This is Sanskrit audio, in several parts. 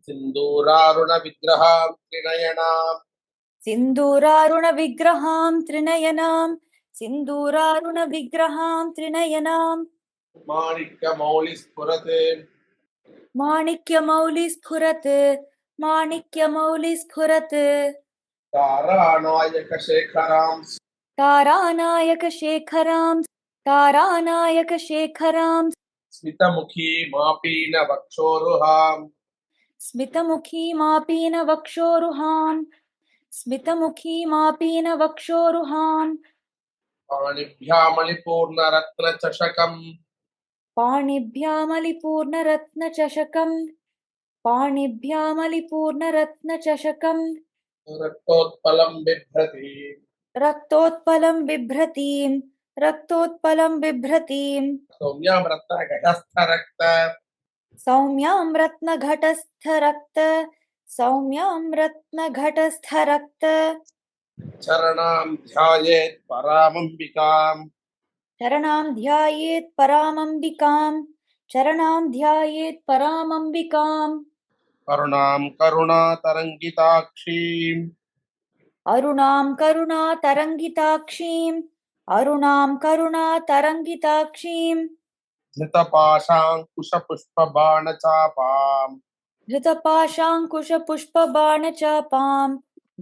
सिन्दूरारुण विग्रहां त्रिनयनां सिन्दूरारुण विग्रहां त्रिनयनां सिन्दूरारुण विग्रहां त्रिनयनां माणिक्यमौलिस्फुरत् माणिक्यमौलिस्फुरत् माणिक्यमौलिस्फुरत् तारानायकशेखरां तारानायकशेखरां तारानायकशेखरां स्मितमुखीमापीनवक्षोरुहां स्मितमुखीमापीनवक्षोरुहां स्मितमुखीमापीनवक्षोरुहां पाणिभ्यामलिपूर्णरत्नचषकम् पाणिभ्यामलिपूर्णरत्नचषकम् पाणिभ्यामलिपूर्णरत्नचषकम् रक्तोत्पलं बिभ्रति रक्तोत्पलं बिभ्रतीं रक्तोत्पलं बिभ्रतीं सौम्यां रत्नघटस्थरक्त सौम्यां रत्नघटस्थरक्त सौम्यां रत्नघटस्थरक्त चरणां ध्यायेत् परामम्बिकाम् चरणां ध्यायेत् परामम्बिकां चरणां ध्यायेत् परामम्बिकाम् करुणां करुणातरङ्गिताक्षीम् अरुणां करुणातरङ्गिताक्षीम् अरुणां करुणातरङ्गिताक्षीम् धृतपाशाङ्कुशपुष्पबाणचापाम् धृतपाशाङ्कुशपुष्पबाणचापाम्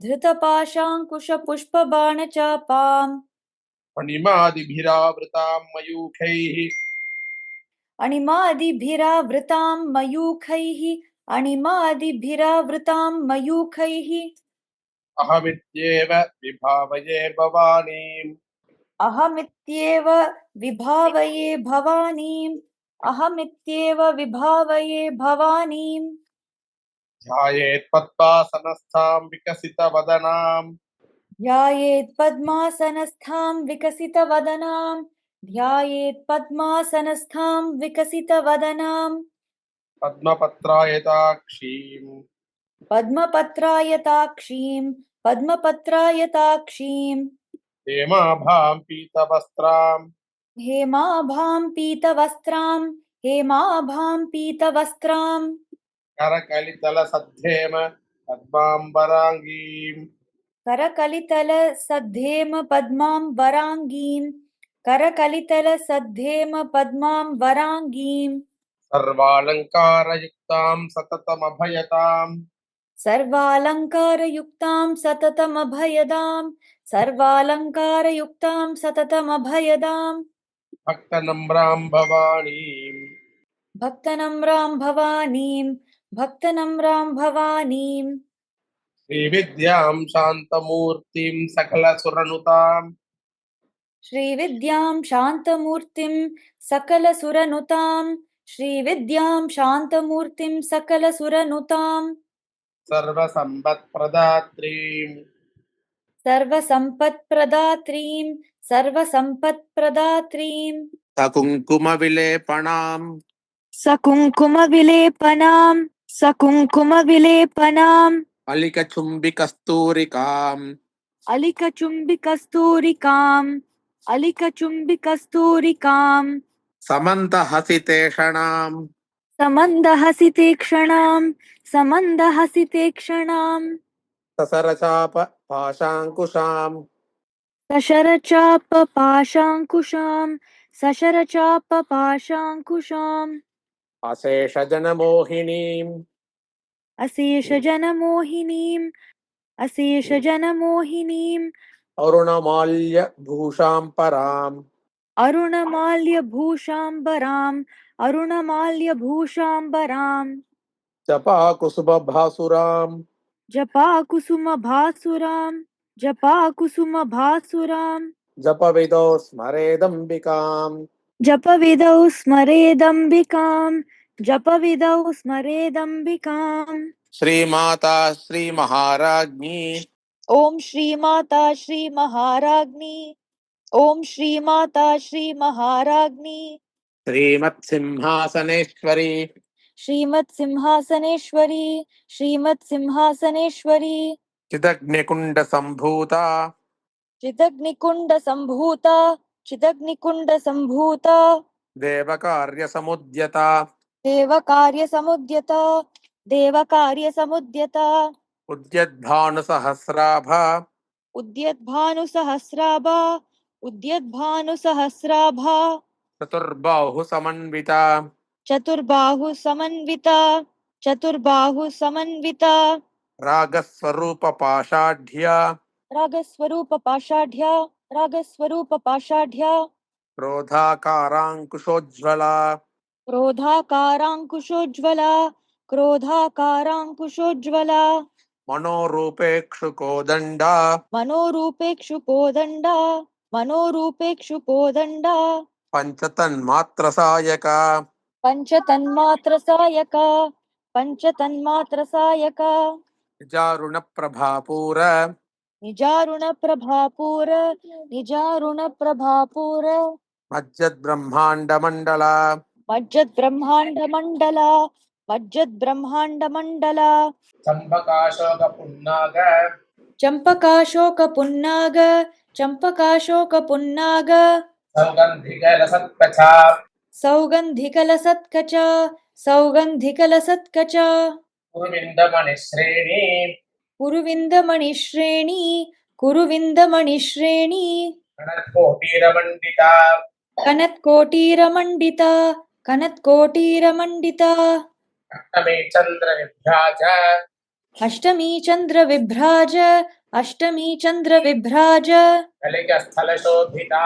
धृतपाशाङ्कुशपुष्पबाणचापाम् फणिमादिभिरावृतां मयूखैः अणिमादिभिरावृतां मयूखैः अणिमादिभिरावृतां मयूखैः अहमित्येव विभावये भवानीम् अहमित्येव विभावये भवानीम् अहमित्येव विभावये भवानीम् ध्यायेत् पद्मासनस्थां विकसितवदनाम् ध्यायेत् पद्मासनस्थां विकसितवदनां ध्यायेत् पद्मासनस्थां विकसितवदनां पद्मपत्रायताक्षीम् पद्मपत्रायताक्षीं पद्मपत्रायताक्षीं हेमाभां पीतवस्त्राम् हेमाभां पीतवस्त्रां हेमाभां पीतवस्त्रां करकलितलसद्धेम पद्माम्बराङ्गीम् करकलितलसद्धेम पद्माम्बराङ्गीं करकलितलसद्धेम पद्माम्बराङ्गीं सर्वालङ्कारयुक्तां सततमभयताम् सर्वालङ्कारयुक्तां सततमभयदां सर्वालङ्कारयुक्तां सततमभयदां भक्तनम्रां भवानीम् भक्तनम्रां भवानीं भक्तनम्रां भवानीं श्रीविद्यां शान्तमूर्तिं सकलसुरनुताम् श्रीविद्यां शान्तमूर्तिं सकलसुरनुतां श्रीविद्यां शान्तमूर्तिं सकलसुरनुतां सर्वसम्पत्प्रदात्रीम् सर्वसम्पत्प्रदात्रीं सर्वसम्पत्प्रदात्रीं सकुङ्कुमविलेपणाम् सकुङ्कुमविलेपनां सकुङ्कुमविलेपनाम् अलिकचुम्बिकस्तूरिकाम् अलिकचुम्बिकस्तूरिकाम् अलिकचुम्बिकस्तूरिकाम् समन्तहसितेषणाम् समन्दहसितेक्षणाम् समन्दहसितेक्षणाम् ससरचाप पाशाङ्कुशाम् सशरचापपाशाङ्कुशाम् सशरचापपाशाङ्कुशाम् अशेषजनमोहिनीम् अशेषजनमोहिनीम् अशेषजनमोहिनीम् अरुणमाल्यभूषाम् पराम् अरुणमाल्यभूषाम्बराम् अरुणमाल्यभूषाम्बराम् जपाकुसुमभासुराम् जपाकुसुमभासुराम् जपाकुसुमभासुराम् जपविदौ स्मरेदम्बिकाम् जपविदौ स्मरेदम्बिकाम् जपविदौ स्मरेदम्बिकाम् श्रीमाता श्रीमहाराज्ञी ॐ श्रीमाता श्रीमहाराज्ञी ॐ श्रीमाता श्रीमहाराज्ञी श्रीमत्सिंहासनेश्वरी श्रीमत्सिंहासनेश्वरी श्रीमत्सिंहासनेश्वरी चिदग्निकुण्डसम्भूता चिदग्निकुण्डसम्भूता चिदग्निकुण्डसम्भूता देवकार्यसमुद्यता देवकार्यसमुद्यता देवकार्यसमुद्यता उद्यद्भानुसहस्राभा उद्यद्भानुसहस्राभा उद्यद्भानुसहस्राभा चतुर्बाहुसमन्विता चतुर्बाहुसमन्विता चतुर्बाहुसमन्विता रागस्वरूपपाषाढ्या रागस्वरूपपाषाढ्या रागस्वरूपपाषाढ्या क्रोधाकाराङ्कुशोज्ज्वला क्रोधाकाराङ्कुशोज्ज्वला क्रोधाकाराङ्कुशोज्ज्वला मनोरूपेक्षुकोदण्डा मनोरूपेक्षुकोदण्डा मनोरूपेक्षुकोदण्डा पञ्चतन्मात्रसायका पञ्चतन्मात्रसायका पञ्चतन्मात्रसायका निजारुणप्रभापूर निजारुणप्रभापूर निजारुणप्रभापूर मज्जद्ब्रह्माण्डमण्डला मज्जद्ब्रह्माण्डमण्डला मज्जद्ब्रह्माण्डमण्डला चम्पकाशोकपुन्नाग चम्पकाशोकपुन्नाग चम्पकाशोकपुन्नाग सौगन्धिकलसत्कचा सौगन्धिकलसत्कचा सौगन्धिकलसत्कचा कुरुविन्दमणिश्रेणी कुरुविन्दमणिश्रेणी कुरुविन्दमणिश्रेणी कनत्कोटीरमण्डिता कनत्कोटीरमण्डिता कनत्कोटीरमण्डिता अष्टमे चन्द्रविभ्राज अष्टमी चन्द्रविभ्राज अष्टमी चन्द्रविभ्राज कलिकस्थलशोभिता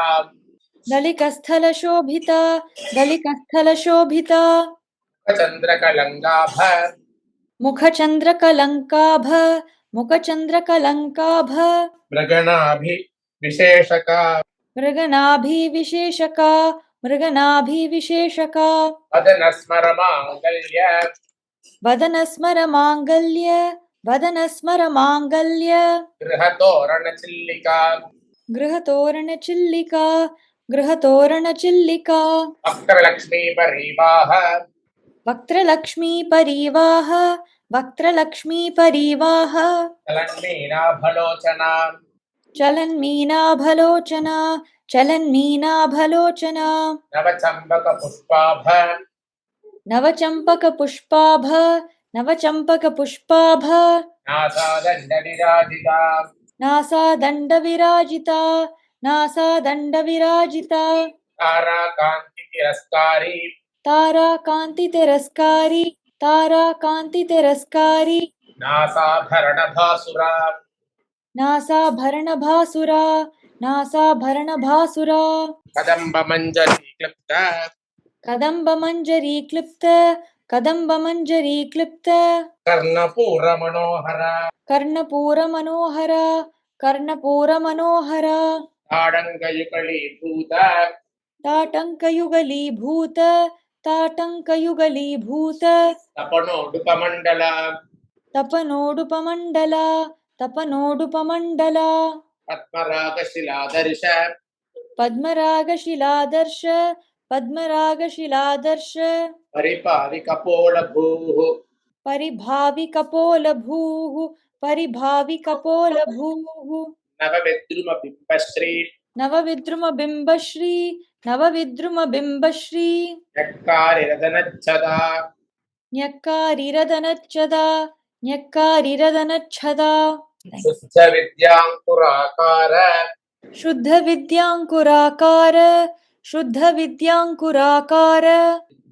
दलिकस्थलशोभिता दलिकस्थलशोभिता चन्द्रकलङ्गाभ मुखचन्द्रकलङ्काभ मुखचन्द्रकलङ्काभ मृगणाभिविशेषका मृगनाभिविशेषका मृगनाभिविशेषका वदनस्मरमाङ्गल्य वदनस्मरमाङ्गल्य वदनस्मरमाङ्गल्य गृहतोरणचिल्लिका गृहतोरणचिल्लिका गृहतोरणचिल्लिका वक्रलक्ष्मीपरीवाह वक्त्रलक्ष्मीपरीवाह वक्त्रलक्ष्मीपरीवाह चलन्मीनाभलोचना चलन्मीनाभलोचना चलन्मीनाभलोचना नवचम्बकपुष्पाभ नवचम्पकपुष्पाभ नवचम्पकपुष्पाभ नासादण्डविराजिता नासादण्डविराजिता नासादण्डविराजिता ताराकान्तितिरस्कारी ताराकान्तितिरस्कारी ताराकान्तितिरस्कारी नासाभरणभासुरा नासाभरणभासुरा नासाभरणभासुरा कदम्बमञ्जरीक्लृप्त कदम्बमञ्जरीक्लिप्त कदम्बमञ्जरीक्लिप्त कर्णपूरमनोहर कर्णपूरमनोहर कर्णपूरमनोहर ताडङ्गयुगलीभूत ताटङ्कयुगलीभूत ताटङ्कयुगलीभूत तपनोडुपमण्डल तपनोडुपमण्डल तपनोडुपमण्डला पद्मरागशिलादर्श पद्मरागशिलादर्श पद्मरागशिलादर्श परिपाविकपोलभूः परिभाविकपोलभूः परिभाविकपोलभूः नवविद्रुमबिम्बश्री नवविद्रुमबिम्बश्री नवविद्रुमबिम्बश्री यक्कारिरदनच्छदा न्यक्कारिरदनच्छदा न्यक्कारिरदनच्छदा शुद्धविद्याङ्कुराकार शुद्धविद्याङ्कुराकार शुद्धविद्याङ्कुराकार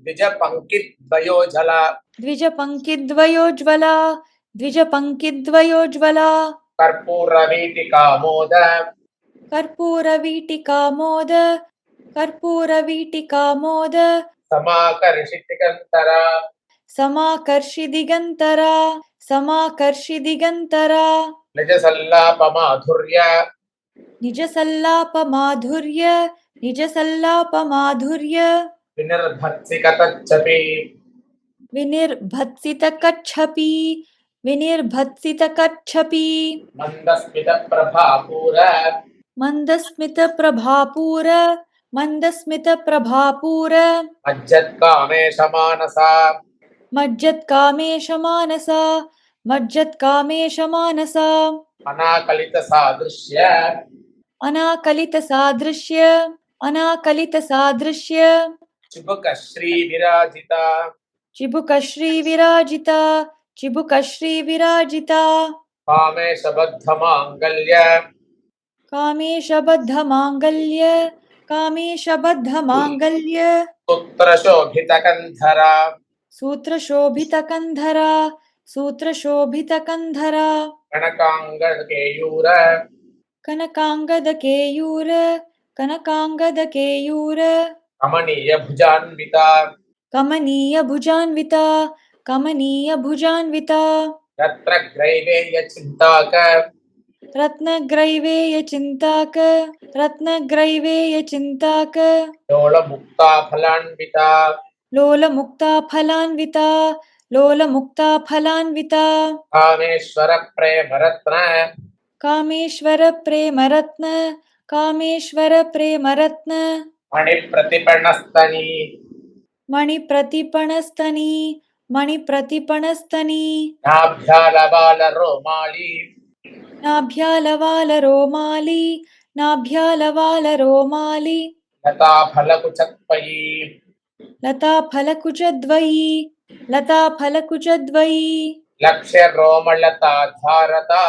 द्विजपङ्क्तिद्वयोजला द्विजपङ्क्तिद्वयोज्ज्वला द्विजपङ्क्तिद्वयोज्ज्वला कर्पूरवीटिकामोद कर्पूरवीटिकामोद कर्पूरवीटिकामोद समाकर्षितिकन्तरा समाकर्षिदिगन्तरा समाकर्षिदिगन्तरा निजसल्लापमाधुर्य निजसल्लापमाधुर्य निजसल्लापमाधुर्य विनिर्भत्सिकतच्छपि विनिर्भत्सितकच्छपि विनिर्भत्सितकच्छपि मन्दस्मितप्रभापूर मन्दस्मितप्रभापूर मन्दस्मितप्रभापूर मज्जत्कामेशमानसा मज्जत्कामेशमानसा मज्जत्कामेशमानसा अनाकलितसादृश्य अनाकलितसादृश्य अनाकलितसादृश्य चिबुकश्रीविराजिता चिबुकश्रीविराजिता चिबुकश्री विराजिता कामेशबद्धमाङ्गल्य कामेशबद्धमाङ्गल्य कामेशबद्धमाङ्गल्य पुत्रशोभितकन्धरा सूत्रशोभितकन्धरा सूत्रशोभितकन्धरा कनकाङ्गकेयूर कनकाङ्गदकेयूर कनकाङ्गदकेयूर कमनीयभुजान्विता कमनीयभुजान्विता कमनीयभुजान्विता रत्नग्रैवेयचिन्ताक रत्नग्रैवेयचिन्ताक रत्नग्रैवेयचिन्ताक लोलमुक्ताफलान्विता लोलमुक्ताफलान्विता लोलमुक्ताफलान्विता कामेश्वरप्रेमरत्न कामेश्वरप्रेमरत्न कामेश्वरप्रेमरत्न मणिप्रतिपणस्तनी मणिप्रतिपणस्तनी मणिप्रतिपणस्तनी नाभ्यालबालरोमाली नाभ्यालवालरोमाली नाभ्यालवालरोमाली लताफलकुचत्वयी लताफलकुचद्वयी लताफलकुचद्वयी लक्ष्यरोमलताधारता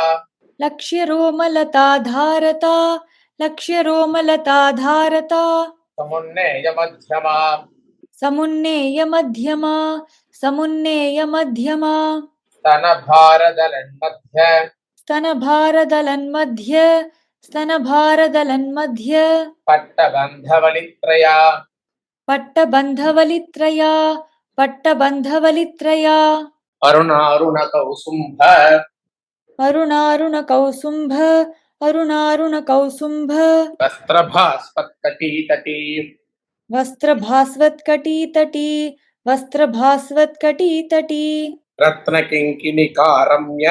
लक्ष्यरोमलताधारता लक्ष्यरोमलताधारता समुन्नेयमध्यमा समुन्नेयमध्यमा समुन्नेयमध्यमा स्तनभारदलन्मध्य स्तनभारदलन्मध्य स्तनभारदलन्मध्य पट्टबन्धवलित्रया पट्टबन्धवलित्रया पट्टबन्धवलित्रया अरुणारुणकौसुम्भ अरुणारुणकौसुम्भ अरुणारुणकौसुम्भ वस्त्रभास्वत्कटीतटी वस्त्रभास्वत्कटीतटी वस्त्रभास्वत्कटीतटी रत्नकिङ्किणिकारम्य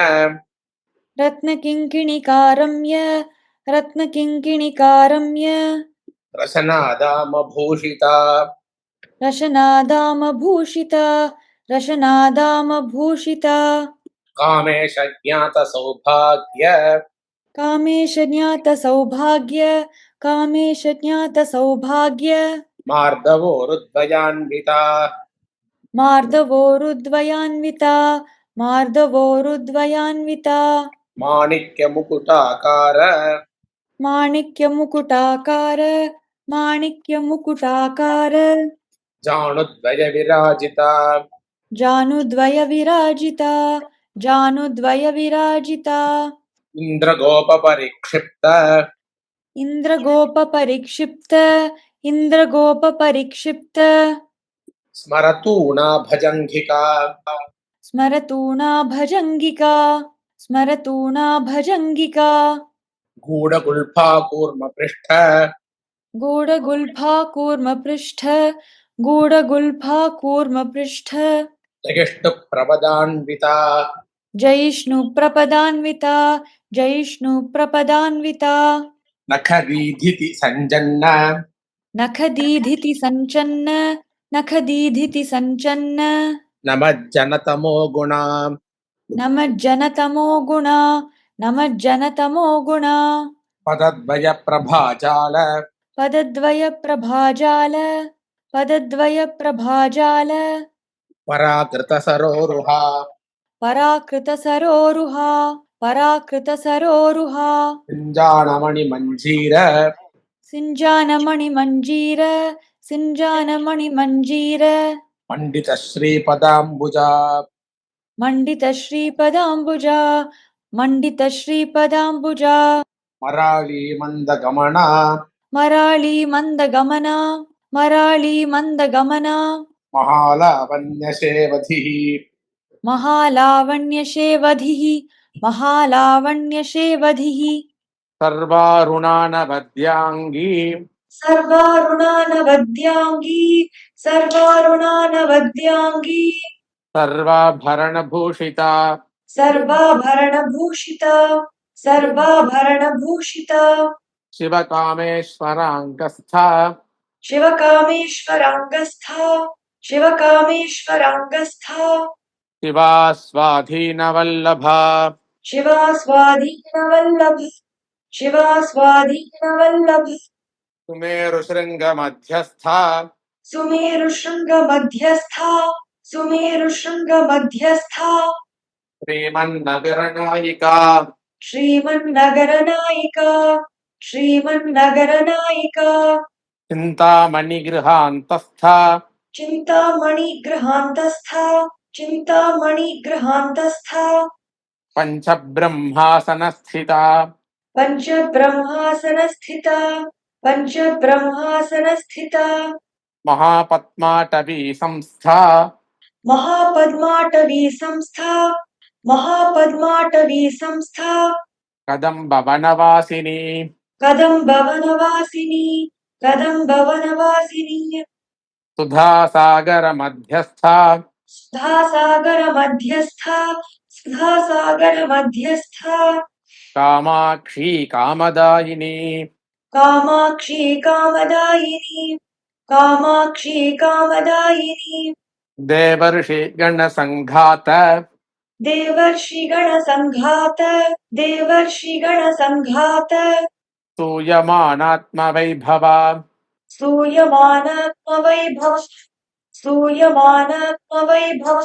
रत्नकिङ्किणिकारम्य रत्नकिङ्किणिकारम्य रशनादामभूषिता रशनादामभूषिता रशनादामभूषिता कामेशज्ञातसौभाग्य कामेशज्ञातसौभाग्य कामेशज्ञातसौभाग्य मार्दवोरुद्वयान्विता मार्दवोरुद्वयान्विता मार्दवोरुद्वयान्विता माणिक्यमुकुटाकार माणिक्यमुकुटाकार माणिक्यमुकुटाकार जानुद्वयविराजिता जानुद्वयविराजिता जानुद्वयविराजिता इन्द्रगोपपरिक्षिप्त इन्द्रगोपपरिक्षिप्त इन्द्रगोपपरिक्षिप्त स्मरतूणा भजङ्घिका स्मरतूणा भजङ्गिका स्मरतूणा भजङ्गिका गूढगुल्फाकूर्मपृष्ठ गूढगुल्फा कूर्मपृष्ठ गूढगुल्फा कूर्मपृष्ठ जगिष्णुप्रपदान्विता जयिष्णुप्रपदान्विता जयिष्णुप्रपदान्विता नखदीधिति सञ्जन्न नखदीधिति सञ्चन्न नखदीधिति सञ्चन्न नमज्जनतमो गुणा नमज्जनतमो गुणा नमज्जनतमो गुणा पदद्वयप्रभाजाल पदद्वयप्रभाजाल पदद्वयप्रभाजाल पराकृतसरोरुहा पराकृतसरोरुहा पराकृतसरोरुहा पिञ्जाणमणिमञ्जीर सिञ्जानमणिमञ्जीर सिञ्जानमणिमञ्जीर पण्डितश्रीपदाम्बुजा मण्डितश्रीपदाम्बुजा मण्डितश्रीपदाम्बुजा मराळीमन्दगमना मराळीमन्दगमना मराळीमन्दगमना महालावण्यशेवधिः महालावण्यशेवधिः महालावण्यशेवधिः सर्वारुणानवद्याङ्गी सर्वारुणानवद्याङ्गी सर्वारुणानवद्याङ्गी सर्वाभरणभूषिता सर्वाभरणभूषिता सर्वाभरणभूषिता शिवकामेश्वराङ्गस्था शिवकामेश्वराङ्गस्था शिवकामेश्वराङ्गस्था शिवा स्वाधीनवल्लभा शिवा स्वाधीनवल्लभ शिवा स्वाधीनवल्लभ सुमेरुशृङ्गमध्यस्था सुमेरुशृङ्गमध्यस्था सुमेरुशृङ्गमध्यस्था श्रीमन्नगरनायिका श्रीमन्नगरनायिका श्रीमन्नगरनायिका चिन्तामणिगृहान्तस्था चिन्तामणिगृहान्तस्था चिन्तामणिगृहान्तस्था पञ्चब्रह्मासनस्थिता पञ्चब्रह्मासनस्थिता पञ्चब्रह्मासनस्थिता महापद्माटवी संस्था महापद्माटवी संस्था महापद्माटवी संस्था कदम्बवनवासिनी कदम्बवनवासिनी कदम्बवनवासिनी सुधासागरमध्यस्था सुधासागरमध्यस्था सुधासागरमध्यस्था कामाक्षी कामदायिनी कामाक्षी कामदायिनी कामाक्षी कामदायिनी देवर्षिगणसङ्घात देवर्षिगणसङ्घात देवर्षिगणसङ्घात स्तूयमानात्मवैभवा सूयमानात्मवैभव सूयमानात्मवैभव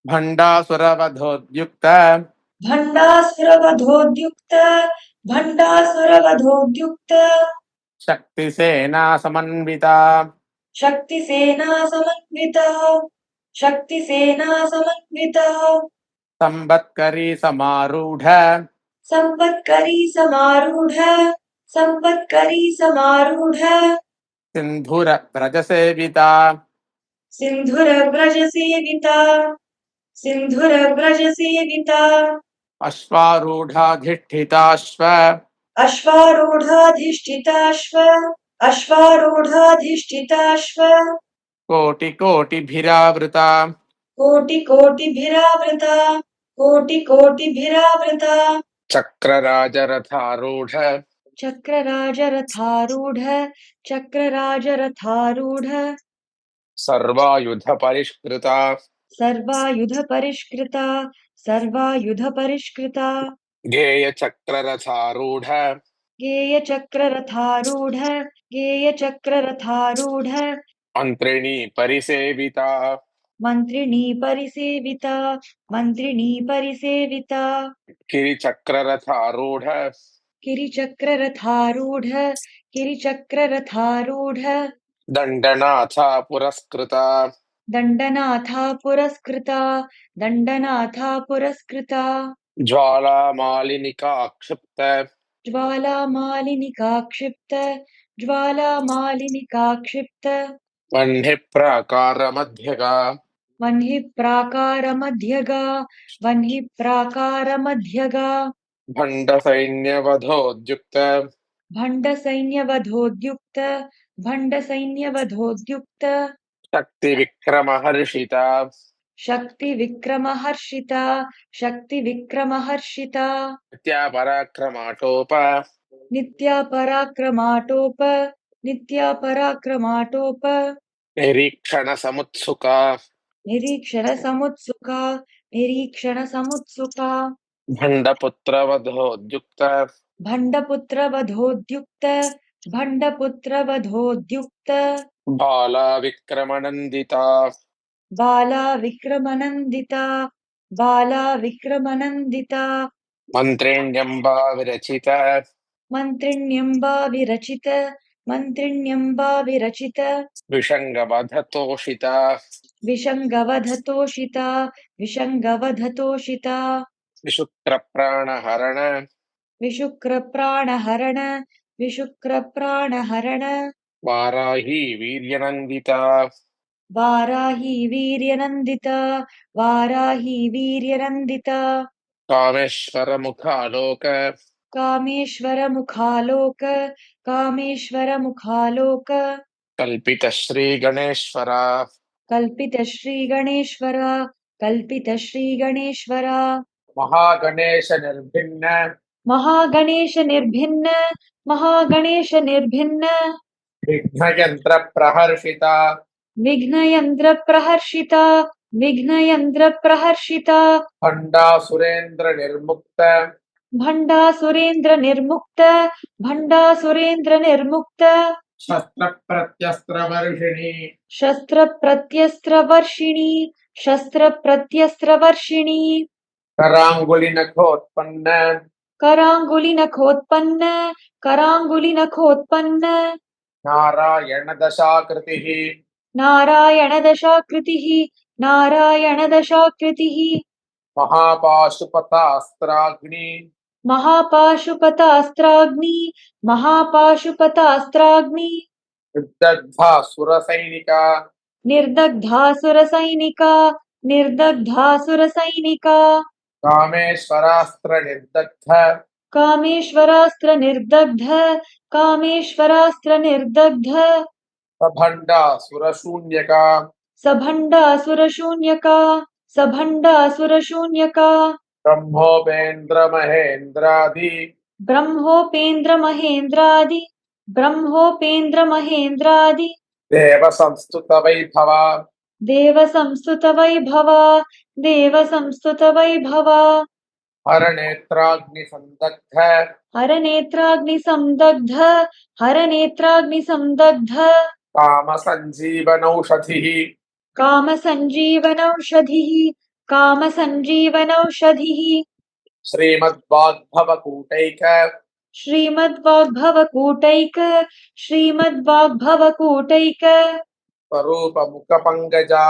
भण्डासुरवधोद्युक्त भण्डासुरवधोद्युक्त भण्डासुरवधोद्युक्त शक्तिसेना समन्विता शक्तिसेना समन्विता शक्तिसेना समन्विता संवत्करी समारूढ संवत्करी समारूढ संवत्करी समारूढ सिन्धुरव्रजसेविता सिन्धुरव्रजसेविता सिन्धुरव्रजसेविता अश्वारूढाधिष्ठिताश्व अश्वारूढाधिष्ठिताश्व अश्वारूढाधिष्ठिताश्व कोटिकोटिभिरावृता कोटिकोटिभिरावृता कोटिकोटिभिरावृता चक्रराजरथारूढ चक्रराजरथारूढ चक्रराजरथारूढ सर्वायुधपरिष्कृता सर्वायुधपरिष्कृता सर्वायुधपरिष्कृता गेयचक्ररथारूढ गेयचक्ररथारूढ गेयचक्ररथारूढ मन्त्रिणी परिसेविता मन्त्रिणी परिसेविता मन्त्रिणी परिसेविता गिरिचक्ररथारूढ गिरिचक्ररथारूढ गिरिचक्ररथारूढ दण्डनाथा पुरस्कृता दण्डनाथा पुरस्कृता दण्डनाथा पुरस्कृता ज्वालामालिनिका क्षिप्त ज्वालामालिनिका क्षिप्त ज्वालामालिनिका क्षिप्त वह्निप्राकारमध्यगा वह्निः प्राकारमध्यगा वह्निः प्राकारमध्यगा भण्डसैन्यवधोद्युक्त भण्डसैन्यवधोद्युक्त भण्डसैन्यवधोद्युक्त शक्तिविक्रमहर्षिता शक्तिविक्रमहर्षिता शक्तिविक्रमहर्षिता नित्यापराक्रमाटोप नित्या पराक्रमाटोप नित्या पराक्रमाटोप निरीक्षणसमुत्सुका निरीक्षणसमुत्सुका निरीक्षणसमुत्सुका भण्डपुत्रवधोद्युक्त भण्डपुत्रवधोद्युक्त भण्डपुत्रवधोद्युक्त बाला विक्रमनन्दिता बाला विक्रमनन्दिता बाला विक्रमनन्दिता मन्त्रेण्यम्बा विरचित मन्त्रिण्यम्बा विरचित मन्त्रिण्यम्बा विरचित विषङ्गवधतोषिता विषङ्गवधतोषिता विषङ्गवधतोषिता विशुक्रप्राणहरण विशुक्रप्राणहरण विशुक्रप्राणहरण वाराही वीर्यनन्दिता वाराही वीर्यनन्दिता वाराही वीर्यनन्दिता कामेश्वरमुखालोक कामेश्वरमुखालोक कामेश्वरमुखालोक कल्पितश्रीगणेश्वरा कल्पितश्रीगणेश्वर कल्पितश्रीगणेश्वर महागणेशनिर्भिन्न महागणेशनिर्भिन्न महागणेशनिर्भिन्न विघ्नयन्त्रप्रहर्षिता विघ्नयन्त्रप्रहर्षिता विघ्नयन्त्रप्रहर्षिता भण्डासुरेन्द्रनिर्मुक्त भण्डासुरेन्द्रनिर्मुक्त भण्डासुरेन्द्रनिर्मुक्त शस्त्रप्रत्यस्त्रवर्षिणी शस्त्रप्रत्यस्त्रवर्षिणी शस्त्रप्रत्यस्त्रवर्षिणी कराङ्गुलिनखोत्पन्न कराङ्गुलिनखोत्पन्न नारायणदशाकृतिः नारायणदशाकृतिः महापाशुपतास्त्राग्नि महापाशुपतास्त्राग्नि निर्दग्धासुरसैनिका निर्दग्धासुरसैनिका कामेश्वरास्त्रनिर्दग्ध सभण्डासुरशून्यका ब्रह्मोपेन्द्रमहेन्द्रादि देवसंस्तुतवैभवा हरनेत्राग्निसंदग्ध कामसञ्जीवनौषधिः श्रीमद्वाग्भवकूटैक स्वरूपमुखपङ्कजा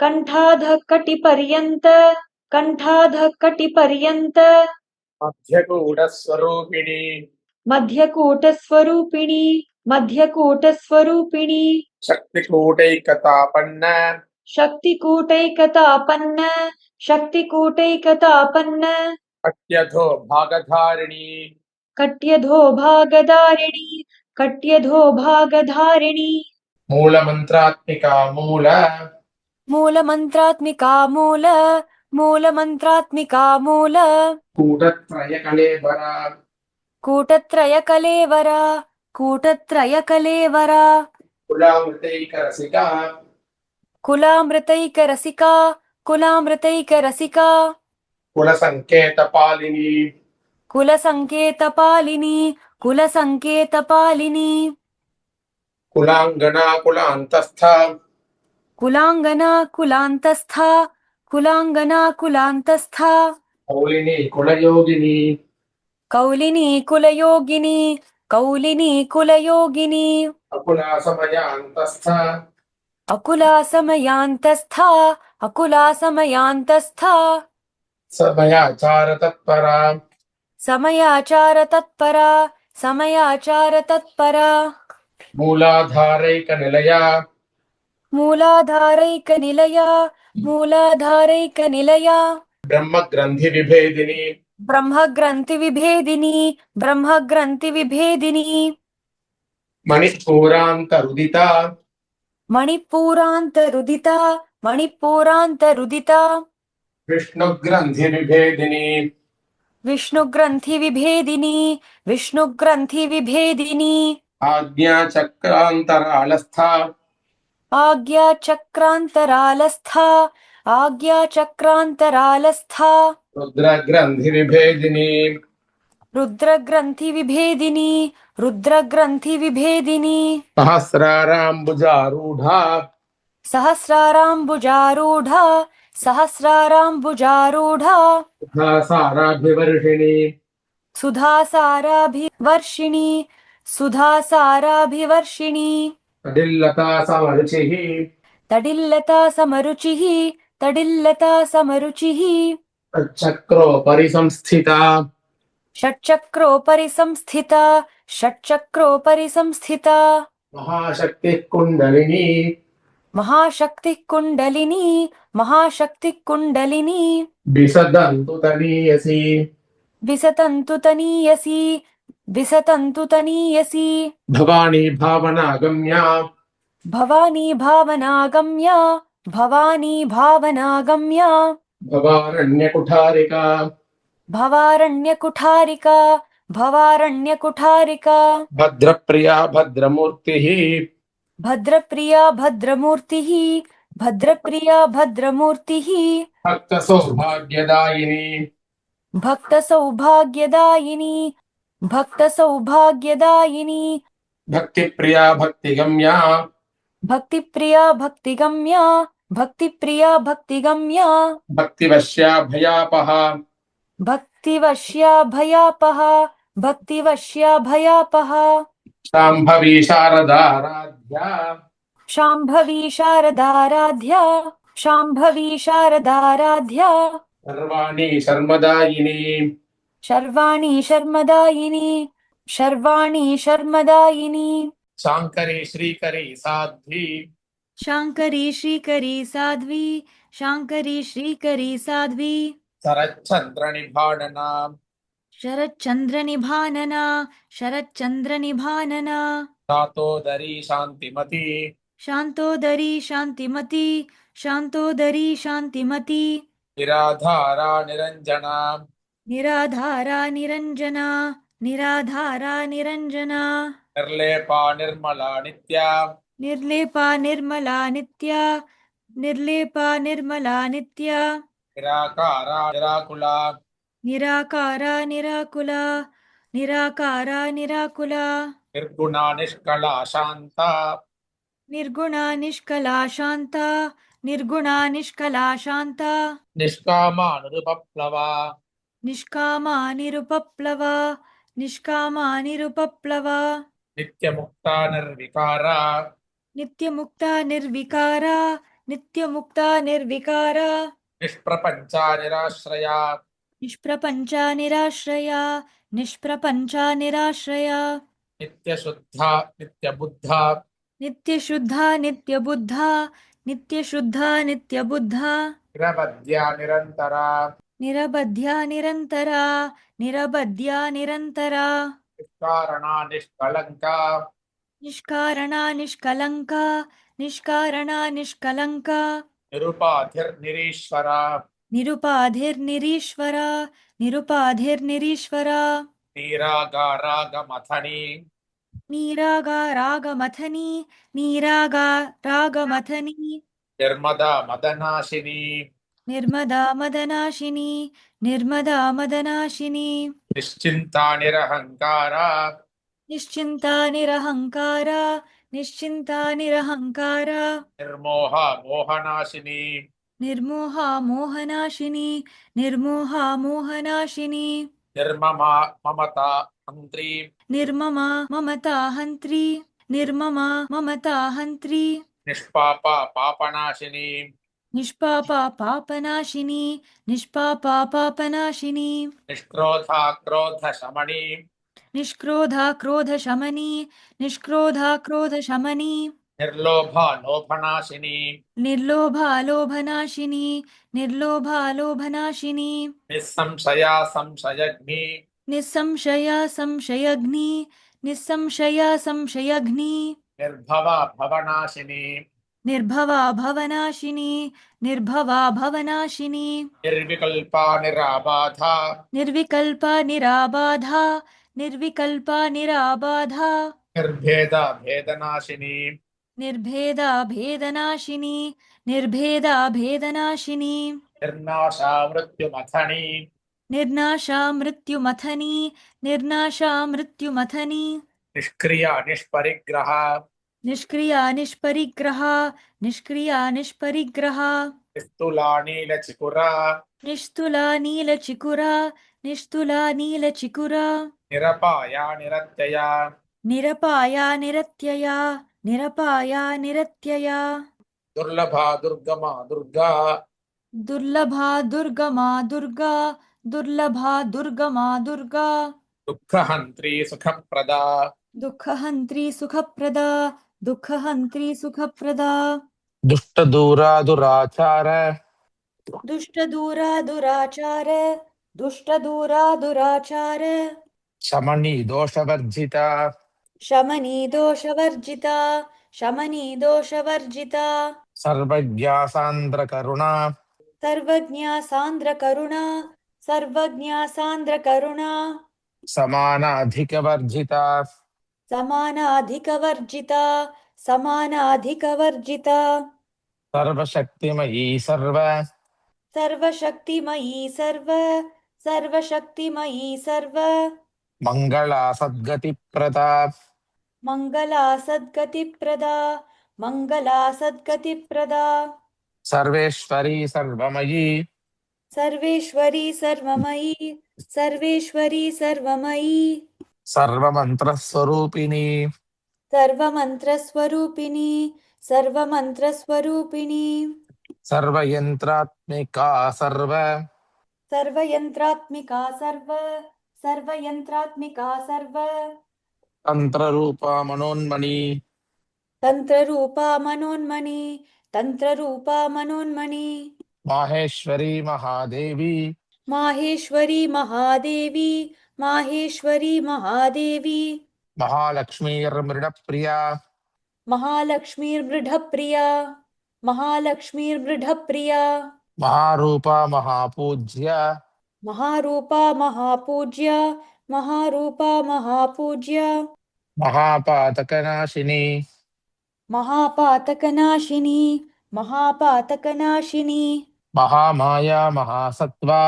कण्ठाधः कटिपर्यन्त मध्यकूटस्वरूपिणी शक्तिकूटैकतापन्न कट्यधो भागधारिणी मूलमन्त्रात्मिका मूल कूटत्रयकलेवरा कुलामृतैकरसिका कुलसङ्केतपालिनी कुलाङ्गना कुलान्तस्था कौलिनी कुलयोगिनी कौलिनी कुलयोगिनी अकुलासमयान्तस्था समयाचारतत्परा मूलाधारैकनिलया ब्रह्मग्रन्थिविभेदिनी मणिपूरान्तरुदिता विष्णुग्रन्थिविभेदिनी आज्ञाचक्रान्तरालस्था रुद्रग्रन्थिविभेदिनी सहस्राराम्बुजारूढा सुधासाराभिवर्षिणी तडिल्लता समरुचिः षट्चक्रोपरि संस्थिता महाशक्तिः कुण्डलिनी विसतन्तु तनीयसी भवानी भावनागम्या भवारण्यकुठारिका भद्रप्रिया भद्रमूर्तिः भक्तसौभाग्यदायिनी भक्तिप्रिया भक्तिगम्या भक्तिप्रिया भक्तिगम्या भक्तिप्रिया भक्तिगम्या भक्तिवश्या भयापहा भक्तिवश्या भयापहा भक्तिवश्या भयापहा शाम्भवी शारदाराध्या शाम्भवी शारदाराध्या शाम्भवी शारदाराध्या सर्वाणि शर्मदायिनी शर्वाणि शर्मदायिनी शर्वाणि शर्मदायिनी शाङ्करी श्रीकरी साध्वी शाङ्करी श्रीकरी साध्वी शाङ्करी श्रीकरी साध्वी शरच्चन्द्रनिभानना शरच्चन्द्रनिभानना शरच्चन्द्रनिभानना शातोदरी शान्तिमती शान्तोदरी शान्तिमती शान्तोदरी शान्तिमती निराधारा निरञ्जना निराधारा निरञ्जना निराधारा निरञ्जना निर्लेपा निर्मला नित्या निर्लेपा निर्मला नित्या निर्लेपा निर्मला नित्या निराकारा निराकुला निराकारा निराकुला निराकारा निराकुला निर्गुणा निष्कला शान्ता निर्गुणा निष्कला शान्ता निर्गुणा निष्कला शान्ता निष्कामा निरुपप्लवा निष्कामा निरुपप्लवा निष्कामा निरुपप्लवा नित्यमुक्ता निर्विकारा नित्यमुक्ता निर्विकारा नित्यमुक्ता निर्विकारा निष्प्रपञ्चा निराश्रया निष्प्रपञ्चा निराश्रया निष्प्रपञ्चा निराश्रया नित्यशुद्धा नित्यबुद्धा नित्यशुद्धा नित्यबुद्धा नित्यशुद्धा नित्यबुद्धा निरवध्या निरन्तरा निरबध्या निरन्तरा निरबध्या निरन्तरा निष्कारणा निष्कलङ्का निष्कारणा निष्कलङ्का निष्कारणा निष्कलङ्का निरुपाधिर्निरीश्वरा निरुपाधिर्निरीश्वरा निरुपाधिर्निरीश्वरा नीरागारागमथनी नीरागा रागमथनी नीरागा रागमथनी निर्मदा मदनाशिनी निर्मदा मदनाशिनी निर्मदा मदनाशिनी निश्चिन्ता निरहङ्कारा निश्चिन्ता निरहङ्कारा निश्चिन्ता निरहङ्कारा निर्मोहा मोहनाशिनी निर्मोहा मोहनाशिनी निर्मोहा मोहनाशिनी निर्ममा ममता हन्त्री निर्ममा ममता हन्त्री निर्ममा ममता हन्त्री निष्पापा पापनाशिनी निष्पापा पापनाशिनी निष्पापा पापनाशिनी निष्क्रोधा क्रोधशमनी निष्क्रोधा क्रोधशमनी निष्क्रोधा क्रोधशमनी निर्लोभा लोभनाशिनी निर्लोभा लोभनाशिनी निर्लोभा लोभनाशिनी निस्संशया संशयग्नि निस्संशया संशयग्नि निस्संशया संशयग्नि निर्भवा भवनाशिनी निर्भवा भवनाशिनी निर्भवा भवनाशिनी निर्विकल्पा निराबाधा निर्विकल्पा निराबाधा निर्विकल्पा निराबाधा निर्भेदा भेदनाशिनी निर्भेदा भेदनाशिनी निर्भेदा भेदनाशिनी निर्नाशा मृत्युमथनी निर्नाशा मृत्युमथनी निर्नाशा मृत्युमथनी निष्क्रिया निष्परिग्रहा निष्क्रिया निष्परिग्रहा निष्क्रिया निष्परिग्रहा निस्तुला नीलचिकुरा निस्तुला नीलचिकुरा निस्तुला नीलचिकुरा निरपाया निरत्यया निरपाया निरत्यया निरपाया निरत्यया दुर्लभा दुर्गमा दुर्गा दुर्लभा दुर्गमा दुर्गा दुर्लभा दुर्गमा दुर्गा दुःखहन्त्री सुखप्रदा दुःखहन्त्री सुखप्रदा दुःखहन्त्री सुखप्रदा दुष्टदूरा दुराचार दुष्टदूरा दुराचार दुष्टदूरा दुराचार शमनी दोषवर्जिता शमनी दोषवर्जिता शमनी दोषवर्जिता सर्वज्ञा सान्द्रकरुणा सर्वज्ञा सान्द्रकरुणा सर्वज्ञा सान्द्रकरुणा समानाधिकवर्जिता समानाधिकवर्जिता समानाधिकवर्जिता सर्वशक्तिमयी सर्व सर्वशक्तिमयी सर्व सर्वशक्तिमयी सर्व मङ्गला सद्गतिप्रदा मङ्गला सद्गतिप्रदा मङ्गला सद्गतिप्रदा सर्वेश्वरी सर्वमयी सर्वेश्वरी सर्वमयी सर्वेश्वरी सर्वमयी सर्वमन्त्रस्वरूपिणी सर्वमन्त्रस्वरूपिणी सर्वमन्त्रस्वरूपिणी सर्वयन्त्रात्मिका सर्वयन्त्रात्मिका सर्वयन्त्रात्मिका तन्त्ररूपा मनोन्मणि तन्त्ररूपा मनोन्मणि तन्त्ररूपा मनोन्मणि माहेश्वरी महादेवी माहेश्वरी महादेवी माहेश्वरी महादेवी महालक्ष्मीर्मृडप्रिया महालक्ष्मीर्मृढप्रिया महालक्ष्मीर्मृढप्रिया महारूपा महापूज्य महारूपा महापूज्य महारूपा महापूज्य महापातकनाशिनी महापातकनाशिनी महापातकनाशिनी महामाया महासत्त्वा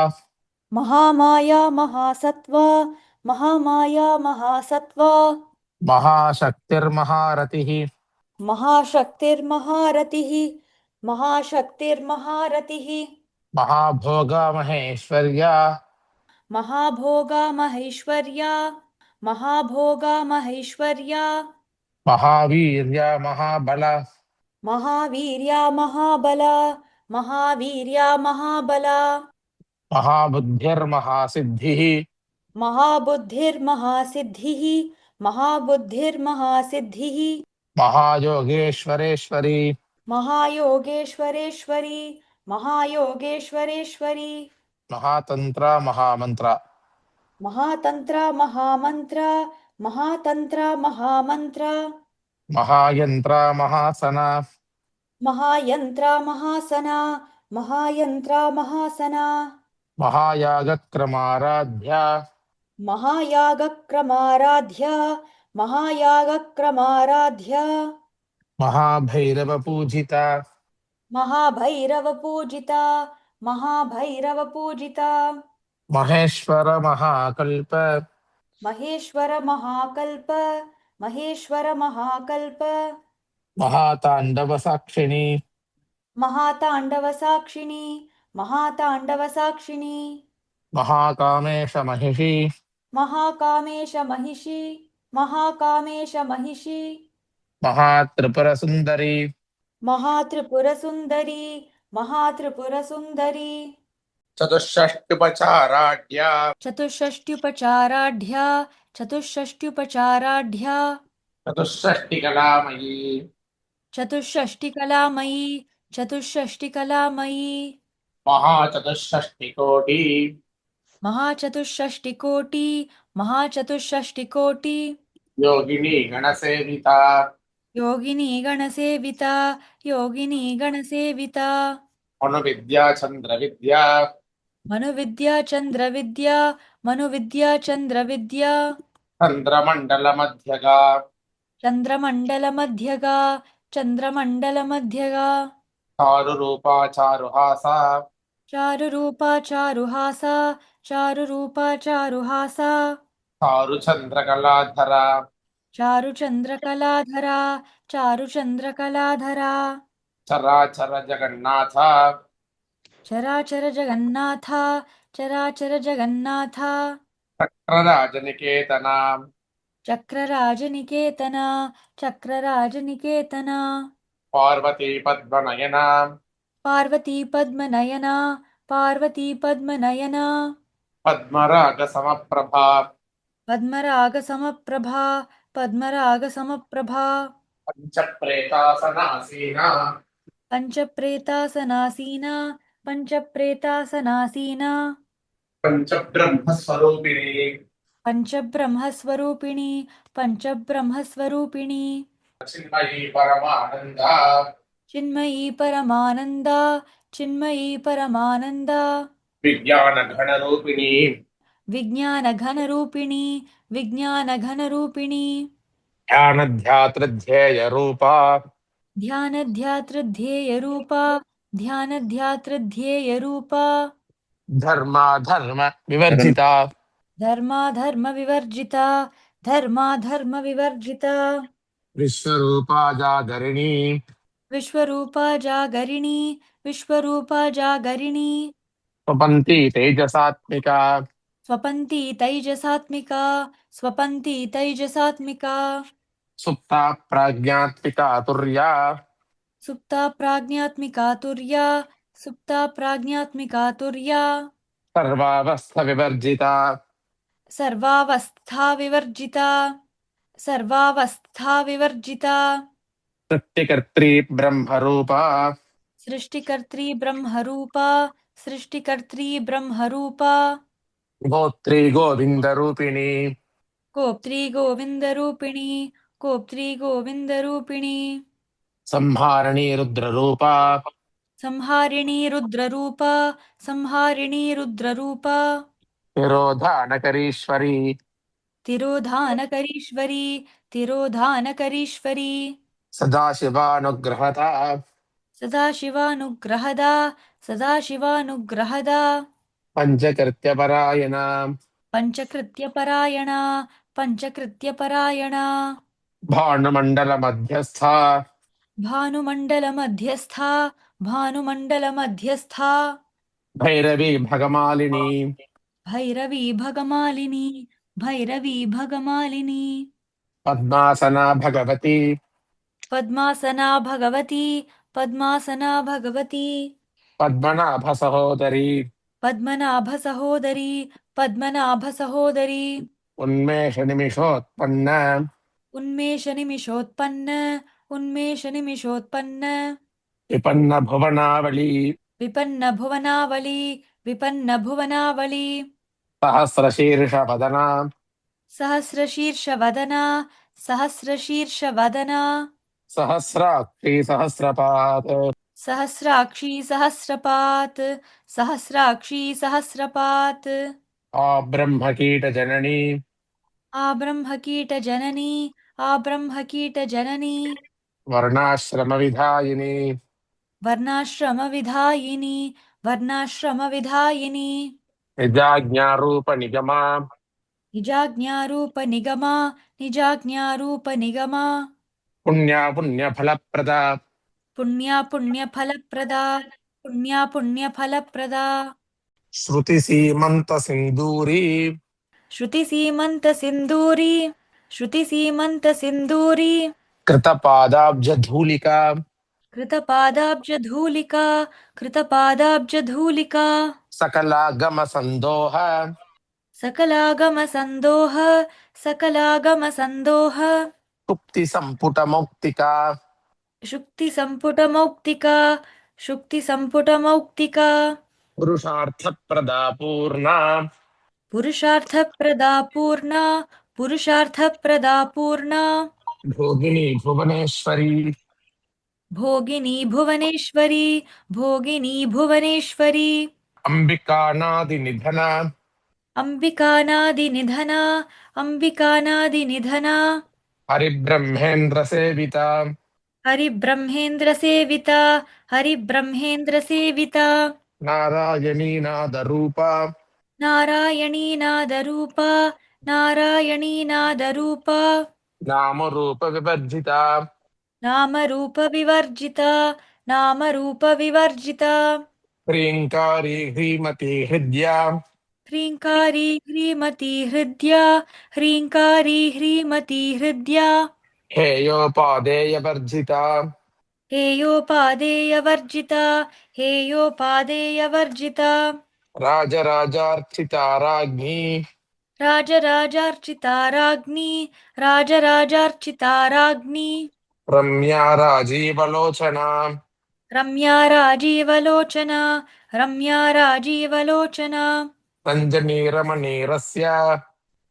महामाया महासत्त्वा महामाया महासत्त्वा महाशक्तिर्महारथिः महाशक्तिर्महारथिः महाशक्तिर्महारथिः महाभोगा महेश्वर्या महाभोगा महेश्वर्या महाभोगा महेश्वर्या महावीर्या महाबल महावीर्या महाबला महावीर्या महाबला महाबुद्धिर्महासिद्धिः महाबुद्धिर्महासिद्धिः महाबुद्धिर्महासिद्धिः महायोगेश्वरेश्वरी महायोगेश्वरेश्वरी महायोगेश्वरेश्वरी महातन्त्रा महामन्त्र महातन्त्रा महामन्त्रा महातन्त्रा महामन्त्रा महायन्त्रा महासना महायन्त्रा महासना महायन्त्रा महासना महायागक्रमाराध्या महायागक्रमाराध्या महायागक्रमाराध्या महाभैरवपूजिता महाभैरवपूजिता महाभैरवपूजिता महेश्वर महाकल्प महेश्वर महाकल्प महेश्वर महाकल्प महाताण्डवसाक्षिणी महाताण्डवसाक्षिणी महाताण्डवसाक्षिणी महाकामेश महिषी महाकामेश महिषी महाकामेश महिषी महात्रिपुरसुन्दरी महात्रिपुरसुन्दरी महात्रिपुरसुन्दरी चतुष्षष्ट्युपचाराढ्या चतुष्षष्ट्युपचाराढ्या चतुष्षष्ट्युपचाराढ्या चतुष्षष्टिकलामयी चतुष्षष्टिकलामयी चतुष्षष्टिकलामयी महाचतुष्षष्टिकोटि महाचतुष्षष्टिकोटि महाचतुष्षष्टिकोटि योगिनी गणसेविता योगिनी गणसेविता योगिनी गणसेविता मनुविद्या चन्द्रविद्या मनुविद्या चन्द्रविद्या मनुविद्या चन्द्रविद्या चन्द्रमण्डलमध्यगा चन्द्रमण्डलमध्यगा चन्द्रमण्डलमध्यगा चारुरूपा चारुहासा चारुरूपा चारुहासा चारुरूपा चारुहासा चारुचन्द्रकलाधरा चारुचन्द्रकलाधरा चारुचन्द्रकलाधरा चराचर जगन्नाथ चराचर जगन्नाथ चराचर जगन्नाथ चक्रराजनिकेतना चक्रराजनिकेतना चक्रराजनिकेतना पार्वती पद्मनयना पार्वती पद्मनयना पार्वती पद्मनयना पद्मरागसमप्रभा पद्मरागसमप्रभा पद्मरागसमप्रभा पञ्चप्रेतासनासीना पञ्चप्रेतासनासीना पञ्चप्रेतासनासीना पञ्चब्रह्मस्वरूपिणी पञ्चब्रह्मस्वरूपिणी पञ्चब्रह्मस्वरूपिणी चिन्मयी परमानन्दा चिन्मयी परमानन्दा चिन्मयी परमानन्दा विज्ञानघनरूपिणी विज्ञानघनरूपिणी विज्ञानघनरूपिणी ध्यानध्यातृध्येयरूपा ध्यानध्यातृध्येयरूपा ध्यानध्यातृध्येयरूपा धर्माधर्मविवर्जिता धर्माधर्मविवर्जिता धर्माधर्मविवर्जिता विश्वरूपा जागरिणी विश्वरूपा जागरिणी विश्वरूपा जागरिणी स्वपन्ति तेजसात्मिका स्वपन्ति तैजसात्मिका स्वपन्ति तैजसात्मिका सुप्ता प्राज्ञात्मिका तुर्या सुप्ता प्राज्ञात्मिका तुर्या सुप्ता प्राज्ञात्मिका तुर्या सर्वावस्थविवर्जिता सर्वावस्था विवर्जिता सर्वावस्था विवर्जिता सृष्टिकर्त्री ब्रह्मरूपा सृष्टिकर्त्री ब्रह्मरूपा सृष्टिकर्त्री ब्रह्मरूपा गोत्री गोविन्दरूपिणी गोप्त्री गोविन्दरूपिणी गोप्त्री गोविन्दरूपिणी संहारिणी रुद्ररूपा संहारिणी रुद्ररूपा संहारिणी रुद्ररूपा निरोधानकरीश्वरी तिरोधानकरीश्वरी तिरोधानकरीश्वरी सदाशिवानुग्रहता सदाशिवानुग्रहदा सदाशिवानुग्रहदा पञ्चकृत्यपरायणा पञ्चकृत्यपरायणा पञ्चकृत्यपरायणा भानुमण्डलमध्यस्था भानुमण्डलमध्यस्था भानुमण्डलमध्यस्था भैरवी भगमालिनी भैरवी भगमालिनी भैरवी भगमालिनी पद्मासना भगवती पद्मासना भगवती पद्मासना भगवती पद्मनाभसहोदरी पद्मनाभसहोदरी पद्मनाभसहोदरी उन्मेषनिमिषोत्पन्न उन्मेषनिमिषोत्पन्न उन्मेषनिमिषोत्पन्न विपन्नभुवनावली विपन्नभुवनावली विपन्नभुवनावली सहस्रशीर्षवदना सहस्रशीर्षवदना सहस्रशीर्षवदना सहस्राक्षी सहस्रपात् सहस्राक्षी सहस्रपात् सहस्राक्षी सहस्रपात् आब्रह्मकीटजननी आब्रह्मकीटजननी आब्रह्मकीटजननी वर्णाश्रमविधायिनी वर्णाश्रमविधायिनी वर्णाश्रमविधायिनी निजाज्ञारूपनिगमा निजाज्ञारूपनिगमा निजाज्ञारूपनिगमा पुण्या पुण्यफलप्रदा पुण्या पुण्यफलप्रदा पुण्या पुण्यफलप्रदा श्रुतिसीमन्तसिन्दूरी श्रुतिसीमन्तसिन्दूरी श्रुतिसीमन्तसिन्दूरी कृतपादाब्जधूलिका कृतपादाब्जधूलिका कृतपादाब्जधूलिका सकलागमसन्दोह सकलागमसन्दोह सकलागमसन्दोह सुप्तिसम्पुटमौक्तिका शुक्तिसम्पुटमौक्तिका शुक्तिसम्पुटमौक्तिका पुरुषार्थप्रदा पूर्णा पुरुषार्थप्रदा पूर्णा पुरुषार्थप्रदा पूर्णा भोगिनी भुवनेश्वरी भोगिनी भुवनेश्वरी भोगिनी भुवनेश्वरी अम्बिकानादिनिधना अम्बिकानादिनिधना अम्बिकानादिनिधना हरिब्रह्मेन्द्रसेविता हरिब्रह्मेन्द्रसेविता हरिब्रह्मेन्द्रसेविता नारायणी नादरूपा नारायणी नादरूपा नारायणी नादरूपा नामरूपविवर्जिता नामरूपविवर्जिता नामरूपविवर्जिता ह्रीङ्कारी ह्रीमती हृद्या ह्रीङ्कारी ह्रीमती हृद्या ह्रीङ्कारी ह्रीमती हृद्या हेयोपादेयवर्जिता हेयोपादेयवर्जिता हेयोपादेयवर्जिता राजराजार्चिता राज्ञी राजराजार्चिता राज्ञी राजराजार्चिता राज्ञी रम्या राजीवलोचना रम्या राजीवलोचना रम्या राजीवलोचना रञ्जनीरमणीरस्य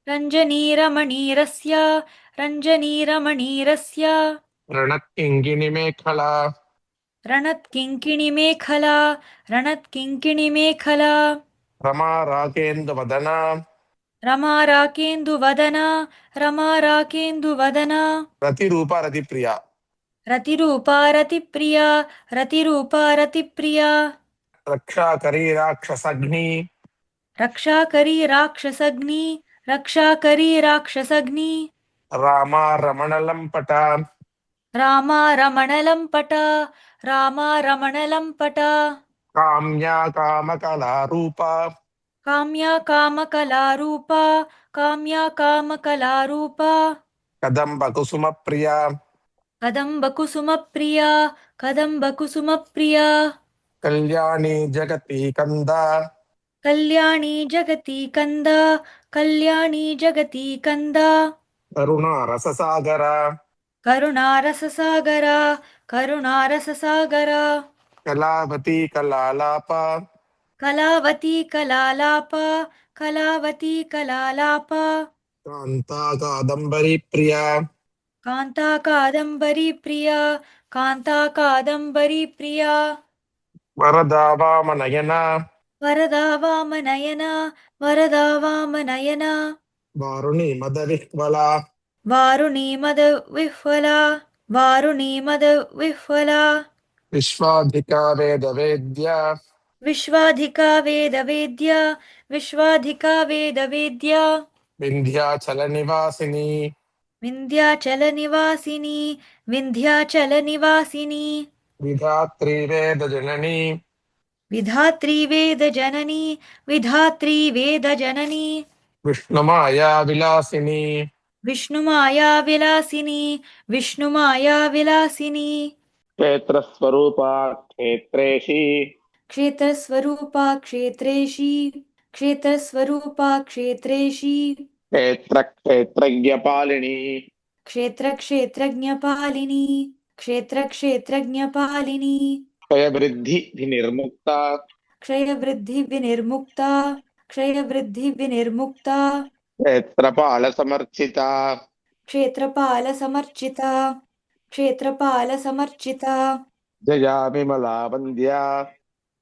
रञ्जनीरमणीरस्य रञ्जनीरमणीरस्य रणत्किङ्किणिमेखला रणत्किङ्किणिमेखला रणत्किङ्किणिमेखला रमा राकेन्दुवदना रमा राकेन्दुवदना रमा राकेन्दुवदना रतिरूपा रतिप्रिया रतिरूपा रतिप्रिया रतिरूपा रतिप्रिया रक्षाकरी राक्षसघ्नी रक्षाकरी राक्षसग्नि रक्षाकरी राक्षसग्नि रामा रमणलम्पट रामा रमणलम्पट रामा रमणलम्पट काम्या कामकलारूपा काम्या कामकलारूपा काम्या कामकलारूपा कदम्बकुसुमप्रिया कदम्बकुसुमप्रिया कदम्बकुसुमप्रिया कल्याणी जगती कंदा कल्याणी जगति कंद कल्याणी जगति कंद करुणा रससागर करुणारससागर करुणारससागर कलावती कलालाप कलावती कलालाप कलावती कलालाप कांता कादम्बरी प्रिया कान्ता कादम्बरी प्रिया कान्ता कादम्बरी प्रिया वरदा वामनयना वरदा वामनयन वरदा वामनयन वारुणी मदविह्वला वारुणी मदविह्वला वारुणी मदविह्वला विश्वाधिका वेदवेद्या विश्वाधिका वेदवेद्या विश्वाधिका वेदवेद्या विन्ध्याचलनिवासिनी विन्ध्याचलनिवासिनी विन्ध्याचलनिवासिनी विधात्री वेदजननी विधात्री वेदजननी विधात्री वेदजननी विष्णुमाया विलासिनी विष्णुमाया विलासिनी विष्णुमाया विलासिनी क्षेत्रस्वरूपा क्षेत्रेशी क्षेत्रस्वरूपा क्षेत्रेशी क्षेत्रस्वरूपा क्षेत्रेशी क्षेत्रक्षेत्रज्ञपालिनी क्षेत्रक्षेत्रज्ञपालिनी क्षेत्रक्षेत्रज्ञपालिनी क्षयवृद्धिर्मुक्ता क्षयवृद्धिविनिर्मुक्ता क्षयवृद्धिविनिर्मुक्ता क्षेत्रपालसमर्चिता क्षेत्रपालसमर्चिता क्षेत्रपालसमर्चिता जया विमला वन्द्या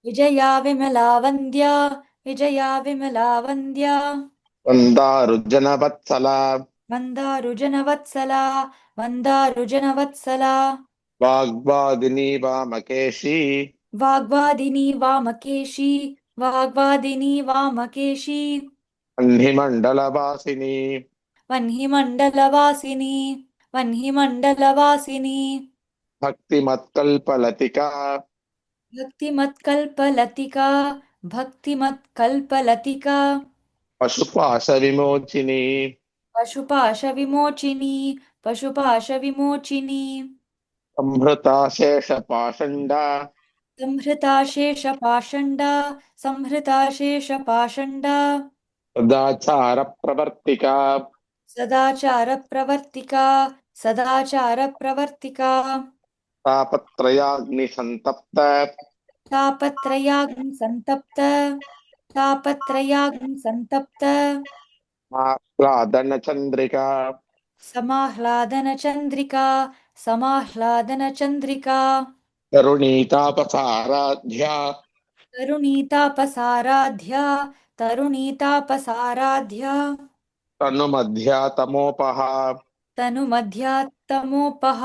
विजया विमला वन्द्या विजया विमला वन्द्या वन्दारुजनवत्सला वन्दारुजनवत्सला वन्दारुजनवत्सला वाग्वादिनी वामकेशी वाग्वादिनी वामकेशी वाग्वादिनी वामकेशी वह्निमण्डलवासिनी वह्निमण्डलवासिनी वह्निमण्डलवासिनी भक्तिमत्कल्पलतिका भक्तिमत्कल्पलतिका भक्तिमत्कल्पलतिका पशुपाशविमोचिनी पशुपाशविमोचिनी पशुपाशविमोचिनी संहृता शेषपाषण्डा संहृता शेषपाषण्डा संहृता शेषपाषण्डा सदाचारप्रवर्तिका सदाचारप्रवर्तिका सदाचारप्रवर्तिका तापत्रयाग्निसन्तप्त तापत्रयाग्निसन्तप्त तापत्रयाग्निसन्तप्त आह्लादनचन्द्रिका समाह्लादनचन्द्रिका समाह्लादनचन्द्रिका तरुणीतापसाराध्या तरुणीतापसाराध्या तरुणीतापसाराध्या तन्मध्यातमोपः तनुमध्यात्तमोपः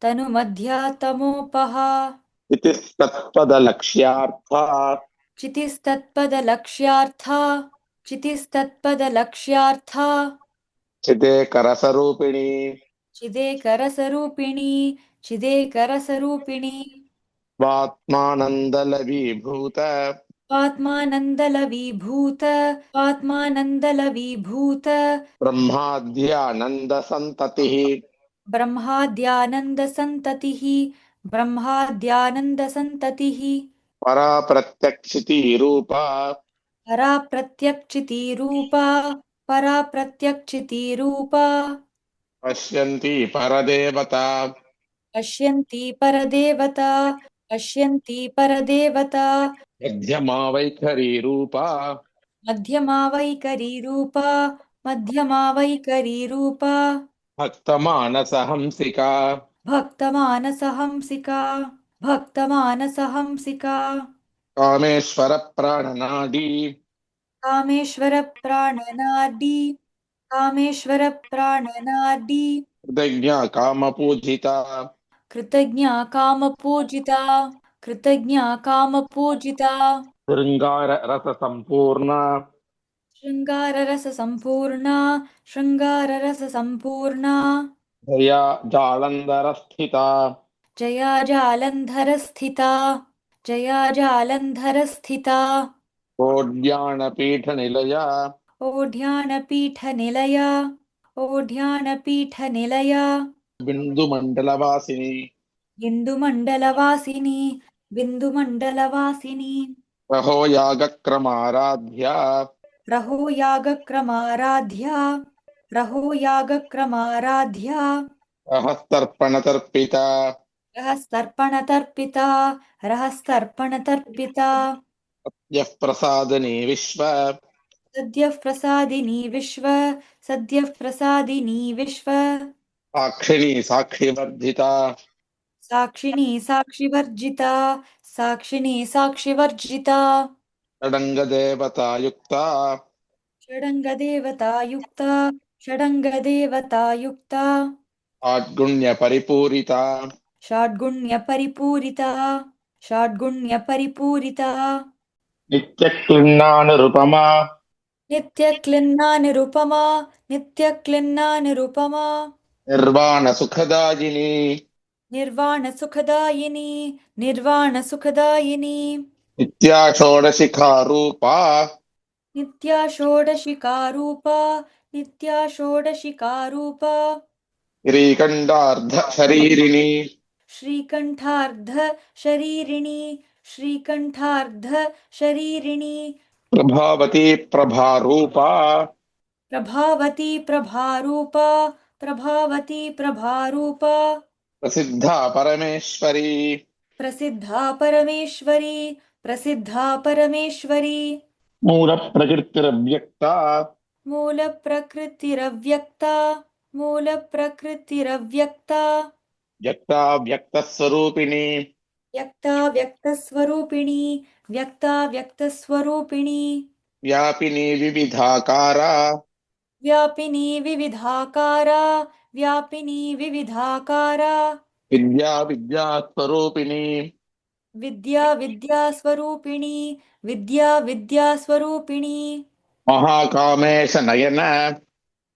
तनुमध्यात्तमोपः इतिस्तत्पदलक्ष्यार्था चितिस्तत्पदलक्ष्यार्था चितिस्तत्पदलक्ष्यार्था चिदेकरसरूपिणी चिदेकरसरूपिणी चिदेकरसरूपिणी स्वात्मानन्दलवीभूत आत्मानन्दलवीभूत आत्मानन्दलवीभूत ब्रह्माद्यानन्दसन्ततिः ब्रह्माद्यानन्दसन्ततिः ब्रह्माद्यानन्दसन्ततिः परा प्रत्यक्षितीरूपा परा प्रत्यक्षितीरूपा परा प्रत्यक्षितीरूपा पश्यन्ती परदेवता पश्यन्ती परदेवता पश्यन्ती परदेवता मध्यमा वैखरीरूपा मध्यमा वैकरीरूपा मध्यमा वैकरीरूपा भक्तमानसहंसिका भक्तमानसहंसिका भक्तमानसहंसिका कामेश्वरप्राणनाडी कामेश्वरप्राणनाडी कामेश्वरप्राणनाडी कृतज्ञा कामपूजिता कृतज्ञा कामपूजिता कृतज्ञा कामपूजिता शृङ्गाररससम्पूर्णा शृङ्गाररससम्पूर्णा शृङ्गाररससम्पूर्णा जया जालन्धरस्थिता जया जालन्धरस्थिता जया जालन्धरस्थिता कोड्याणपीठनिलया ओढ्याणपीठनिलया ओढ्याणपीठनिलया बिन्दुमण्डलवासिनी बिन्दुमण्डलवासिनी बिन्दुमण्डलवासिनी रहो यागक्रमाराध्या रहो यागक्रमाराध्या रहो यागक्रमाराध्या रहस्तर्पणतर्पिता रहस्तर्पणतर्पिता रहस्तर्पणतर्पिता यः प्रसादने सद्यः प्रसादिनी विश्व साक्षिणी साक्षिवर्जिता साक्षिणी साक्षिवर्जिता साक्षिणी साक्षिवर्जिता षडङ्गदेवतायुक्ता षडङ्गदेवतायुक्ता षडङ्गदेवतायुक्ता आड्गुण्यपरिपूरिता षड्गुण्यपरिपूरिता षड्गुण्यपरिपूरिता नित्यक्लिन्नानुरुपमा नित्यक्लिन्नानिरुपमा नित्यक्लिन्नानिरुपमा निर्वाणसुखदायिनी निर्वाणसुखदायिनी निर्वाणसुखदायिनी नित्या षोडशिखारूपा नित्या षोडशिकारूपा नित्या षोडशिकारूपा श्रीकण्ठार्धशरीरिणी श्रीकण्ठार्ध शरीरिणी श्रीकण्ठार्ध शरीरिणी प्रभावती प्रभारूपा प्रभावती प्रभारूपा प्रभावती प्रभारूपा प्रसिद्धा परमेश्वरी प्रसिद्धा परमेश्वरी प्रसिद्धा परमेश्वरी मूलप्रकृतिरव्यक्ता मूलप्रकृतिरव्यक्ता मूलप्रकृतिरव्यक्ता व्यक्ता व्यक्तस्वरूपिणी व्यक्ता व्यक्तस्वरूपिणी व्यक्ता व्यक्तस्वरूपिणी व्यापिनी विविधाकारा व्यापिनी विविधाकारा व्यापिनी विविधाकारा विद्या विद्यास्वरूपिणी विद्या विद्यास्वरूपिणी विद्या विद्यास्वरूपिणी महाकामेश नयन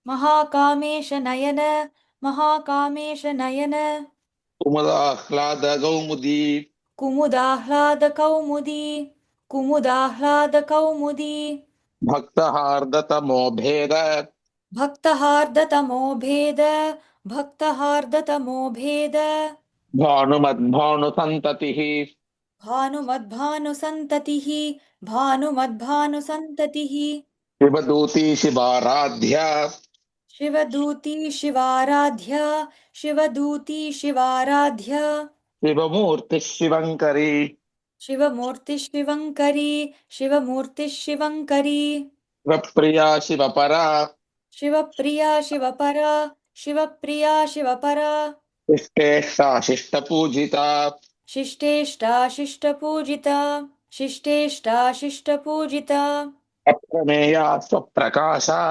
महाकामेश नयन महाकामेश नयन कुमुदाह्लाद कौमुदी कुमुदाह्लाद कौमुदी कुमुदाह्लाद कौमुदी भक्तहार्दतमो भेद भक्तहार्दतमो भेद भक्तहार्दतमो भेद भानुमद्भानुसन्ततिः भानुमद्भानुसन्ततिः भानुमद्भानुसन्ततिः शिवदूती शिवाराध्या शिवदूती शिवाराध्या शिवदूती शिवाराध्या शिवमूर्तिः शिवङ्करी शिवमूर्तिः शिवङ्करी शिवमूर्तिः शिवङ्करी शिवप्रिया शिवपरा शिवप्रिया शिवपरा शिवप्रिया शिवपरा शिष्टेष्टा शिष्टपूजिता शिष्टेष्टा शिष्टपूजिता शिष्टेष्टा शिष्टपूजिता अप्रमेया स्वप्रकाशा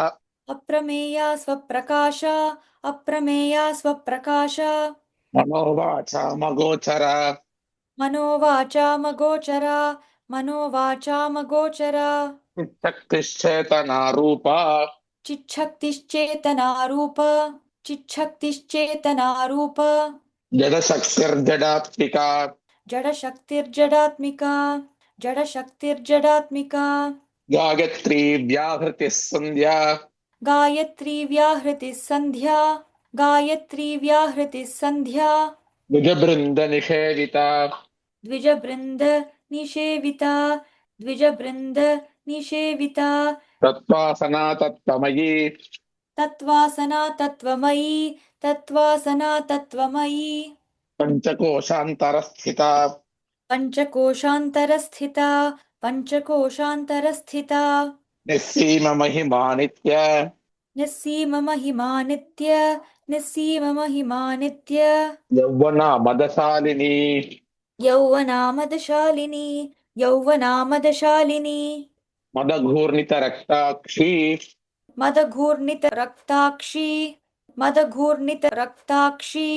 अप्रमेया स्वप्रकाशा अप्रमेया स्वप्रकाशा मनोवाचामगोचरा मनोवाचामगोचरा मनोवाचामगोचरा चित्शक्तिश्चेतनारूपा चिच्छक्तिश्चेतनारूप चिच्छक्तिश्चेतनारूप जडशक्तिर्जडात्मिका जडशक्तिर्जडात्मिका जडशक्तिर्जडात्मिका गायत्री व्याहृतिः सन्ध्या गायत्री व्याहृतिः सन्ध्या गायत्री व्याहृतिः सन्ध्या द्विजबृन्दनिषेविता द्विजबृन्द निषेविता द्विजबृन्द निषेविता तत्त्वासना तत्त्वमयी तत्त्वासना तत्त्वमयी तत्त्वासना तत्त्वमयी पञ्चकोशान्तरस्थिता पञ्चकोशान्तरस्थिता पञ्चकोशान्तरस्थिता निःसीममहिमानित्य निःसीममहिमानित्य निःसीममहिमानित्य यौवनामदशालिनी यौवनामदशालिनी यौवनामदशालिनी मदघूर्णितरक्ताक्षी मदघूर्णितरक्ताक्षी मदघूर्णितरक्ताक्षी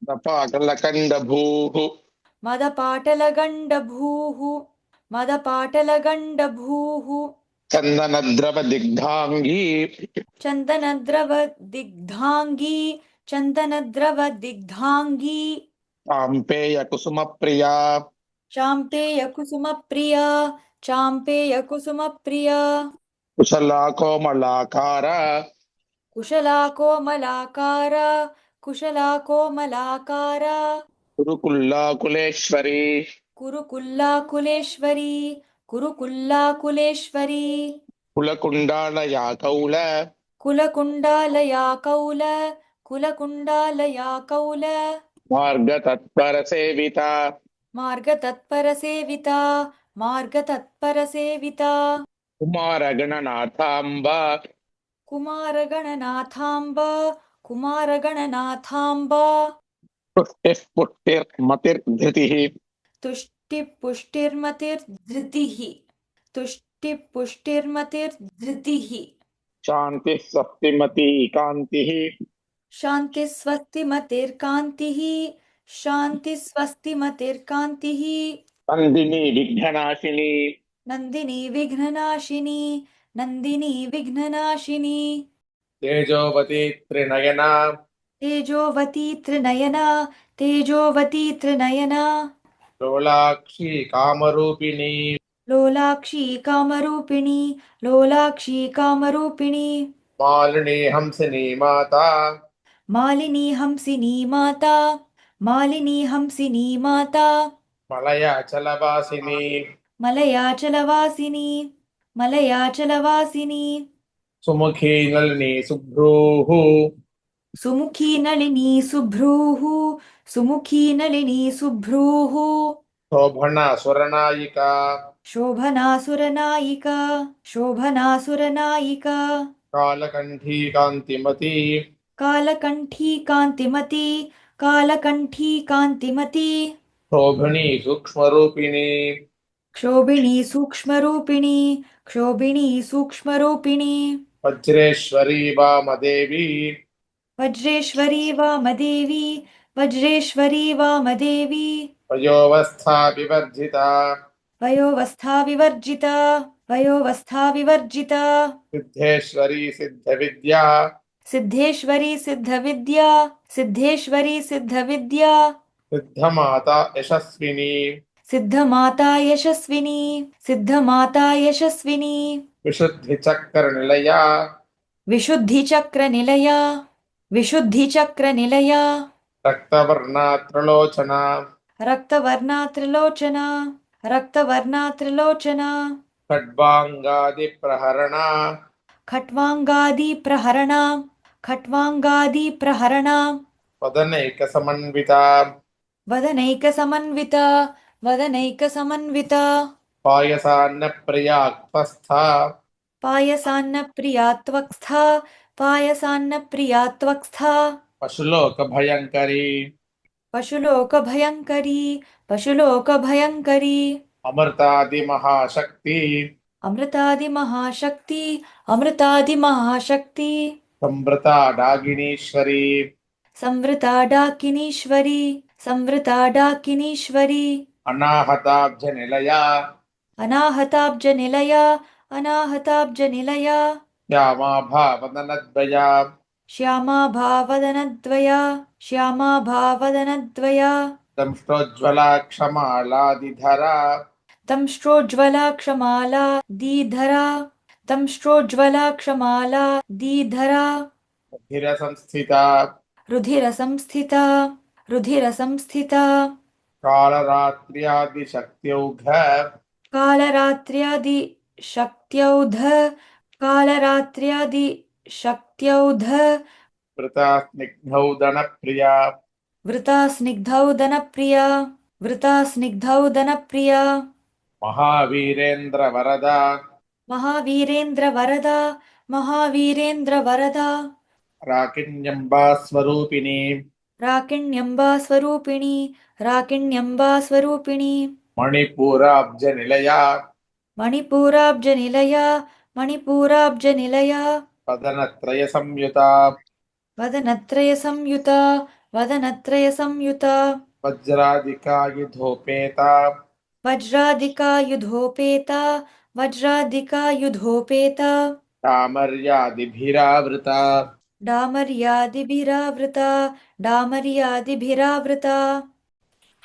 दपाटलकण्डभूः मदपाटलगण्डभूः मदपाटलगण्डभूः चन्दनद्रवदिग्धाङ्गी चन्दनद्रवदिग्धाङ्गी चन्दनद्रवदिग्धाङ्गी चाम्पेयकुसुमप्रिया चाम्पेयकुसुमप्रिया चाम्पेयकुसुमप्रिया कुशला कोमलाकार कुशला कोमलाकार कुशला कोमलाकार कुरुकुल्लाकुलेश्वरी कुरुकुल्लाकुलेश्वरी कुरुकुल्लाकुलेश्वरी कुलकुण्डालया कौल कुलकुण्डालया कौल कुलकुण्डालया कौल मार्गतत्परसेविता मार्गतत्परसेविता मार्गतत्परसेविता कुमारगणनाथाम्बा कुमारगणनाथाम्ब कुमारगणनाथाम्ब पुष्टिः पुष्टिर्मतिर्धृतिः तुष्टिपुष्टिर्मतिर्धृतिः तुष्टिपुष्टिर्मतिर्धृतिः शान्तिः स्वस्तिमती कान्तिः शान्तिस्वस्तिमतिर्कान्तिः शान्तिस्वस्तिमतिर्कान्तिः नन्दिनी विघ्ननाशिनी नन्दिनी विघ्ननाशिनी नन्दिनी विघ्ननाशिनी तेजोवती त्रिनयना तेजोवती त्रिनयना तेजोवती त्रिनयना लोलाक्षी कामरूपिणी लोलाक्षी कामरूपिणी लोलाक्षी कामरूपिणी मालिनी हंसिनी माता मालिनी हंसिनी माता मालिनी हंसिनी माता मलयाचलवासिनी मलयाचलवासिनी मलयाचलवासिनी सुमुखी नलिनी सुभ्रूः सुमुखी नलिनी सुभ्रूः सुमुखी नलिनी सुभ्रूः शोभना सुरनायिका शोभनासुरनायिका शोभनासुरनायिका कालकण्ठी कान्तिमती कालकण्ठी कान्तिमती कालकण्ठी कान्तिमती शोभनी सूक्ष्मरूपिणी क्षोभिणी सूक्ष्मरूपिणी क्षोभिणी सूक्ष्मरूपिणी वज्रेश्वरी वामदेवी वज्रेश्वरी वामदेवी वज्रेश्वरी वामदेवी वयोवस्था विवर्जिता वयोवस्था विवर्जिता वयोवस्था विवर्जिता सिद्धेश्वरी सिद्धविद्या सिद्धेश्वरी सिद्धविद्या सिद्धेश्वरी सिद्धविद्या सिद्धमाता यशस्विनी सिद्धमाता यशस्विनी सिद्धमाता यशस्विनी विशुद्धिचक्रनिलया विशुद्धिचक्रनिलया विशुद्धिचक्रनिलया रक्तवर्णा त्रिलोचना रक्तवर्णा त्रिलोचना रक्तवर्णा त्रिलोचना खड्वाङ्गादिप्रहरणा खट्वाङ्गादिप्रहरणा खट्वाङ्गादिप्रहरणा वदनैकसमन्विता वदनैकसमन्विता वदनैकसमन्विता पायसान्नप्रिया क्वस्था पायसान्नप्रिया त्वक्स्था पायसान्नप्रिया त्वक्स्था पशुलोकभयङ्करी पशुलोकभयङ्करी पशुलोकभयङ्करी अमृतादिमहाशक्ति अमृतादिमहाशक्ति अमृतादिमहाशक्ति संवृता डागिनीश्वरी संवृता डाकिनीश्वरी संवृता डाकिनीश्वरी अनाहताब्जनिलया अनाहताब्जनिलया अनाहताब्जनिलया श्यामा भावदनद्वया श्यामा भावदनद्वया श्यामा भावदनद्वया दंष्टोज्ज्वला क्षमालादिधरा तंष्ट्रोज्ज्वला क्षमाला दीधरा तंष्ट्रोज्ज्वला क्षमाला दीधरा रुधिरसंस्थिता रुधिरसंस्थिता रुधिरसंस्थिता कालरात्र्यादिशक्त्यौघ कालरात्र्यादिशक्त्यौध कालरात्र्यादिशक्त्यौध वृता स्निग्धौदनप्रिया वृता स्निग्धौदनप्रिया वृता स्निग्धौदनप्रिया महावीरेन्द्रवरदा महावीरेन्द्रवरदा महावीरेन्द्रवरदा राकिण्यम्बा स्वरूपिणी राकिण्यम्बा स्वरूपिणी राकिण्यम्बा स्वरूपिणी मणिपूराब्जनिलया मणिपूराब्जनिलया मणिपूराब्जनिलया वदनत्रयसंयुता वदनत्रयसंयुता वदनत्रयसंयुता वज्रादिकायुधोपेता वज्रादिकायुधोपेता वज्रादिकायुधोपेता डामर्यादिभिरावृता डामर्यादिभिरावृता डामर्यादिभिरावृता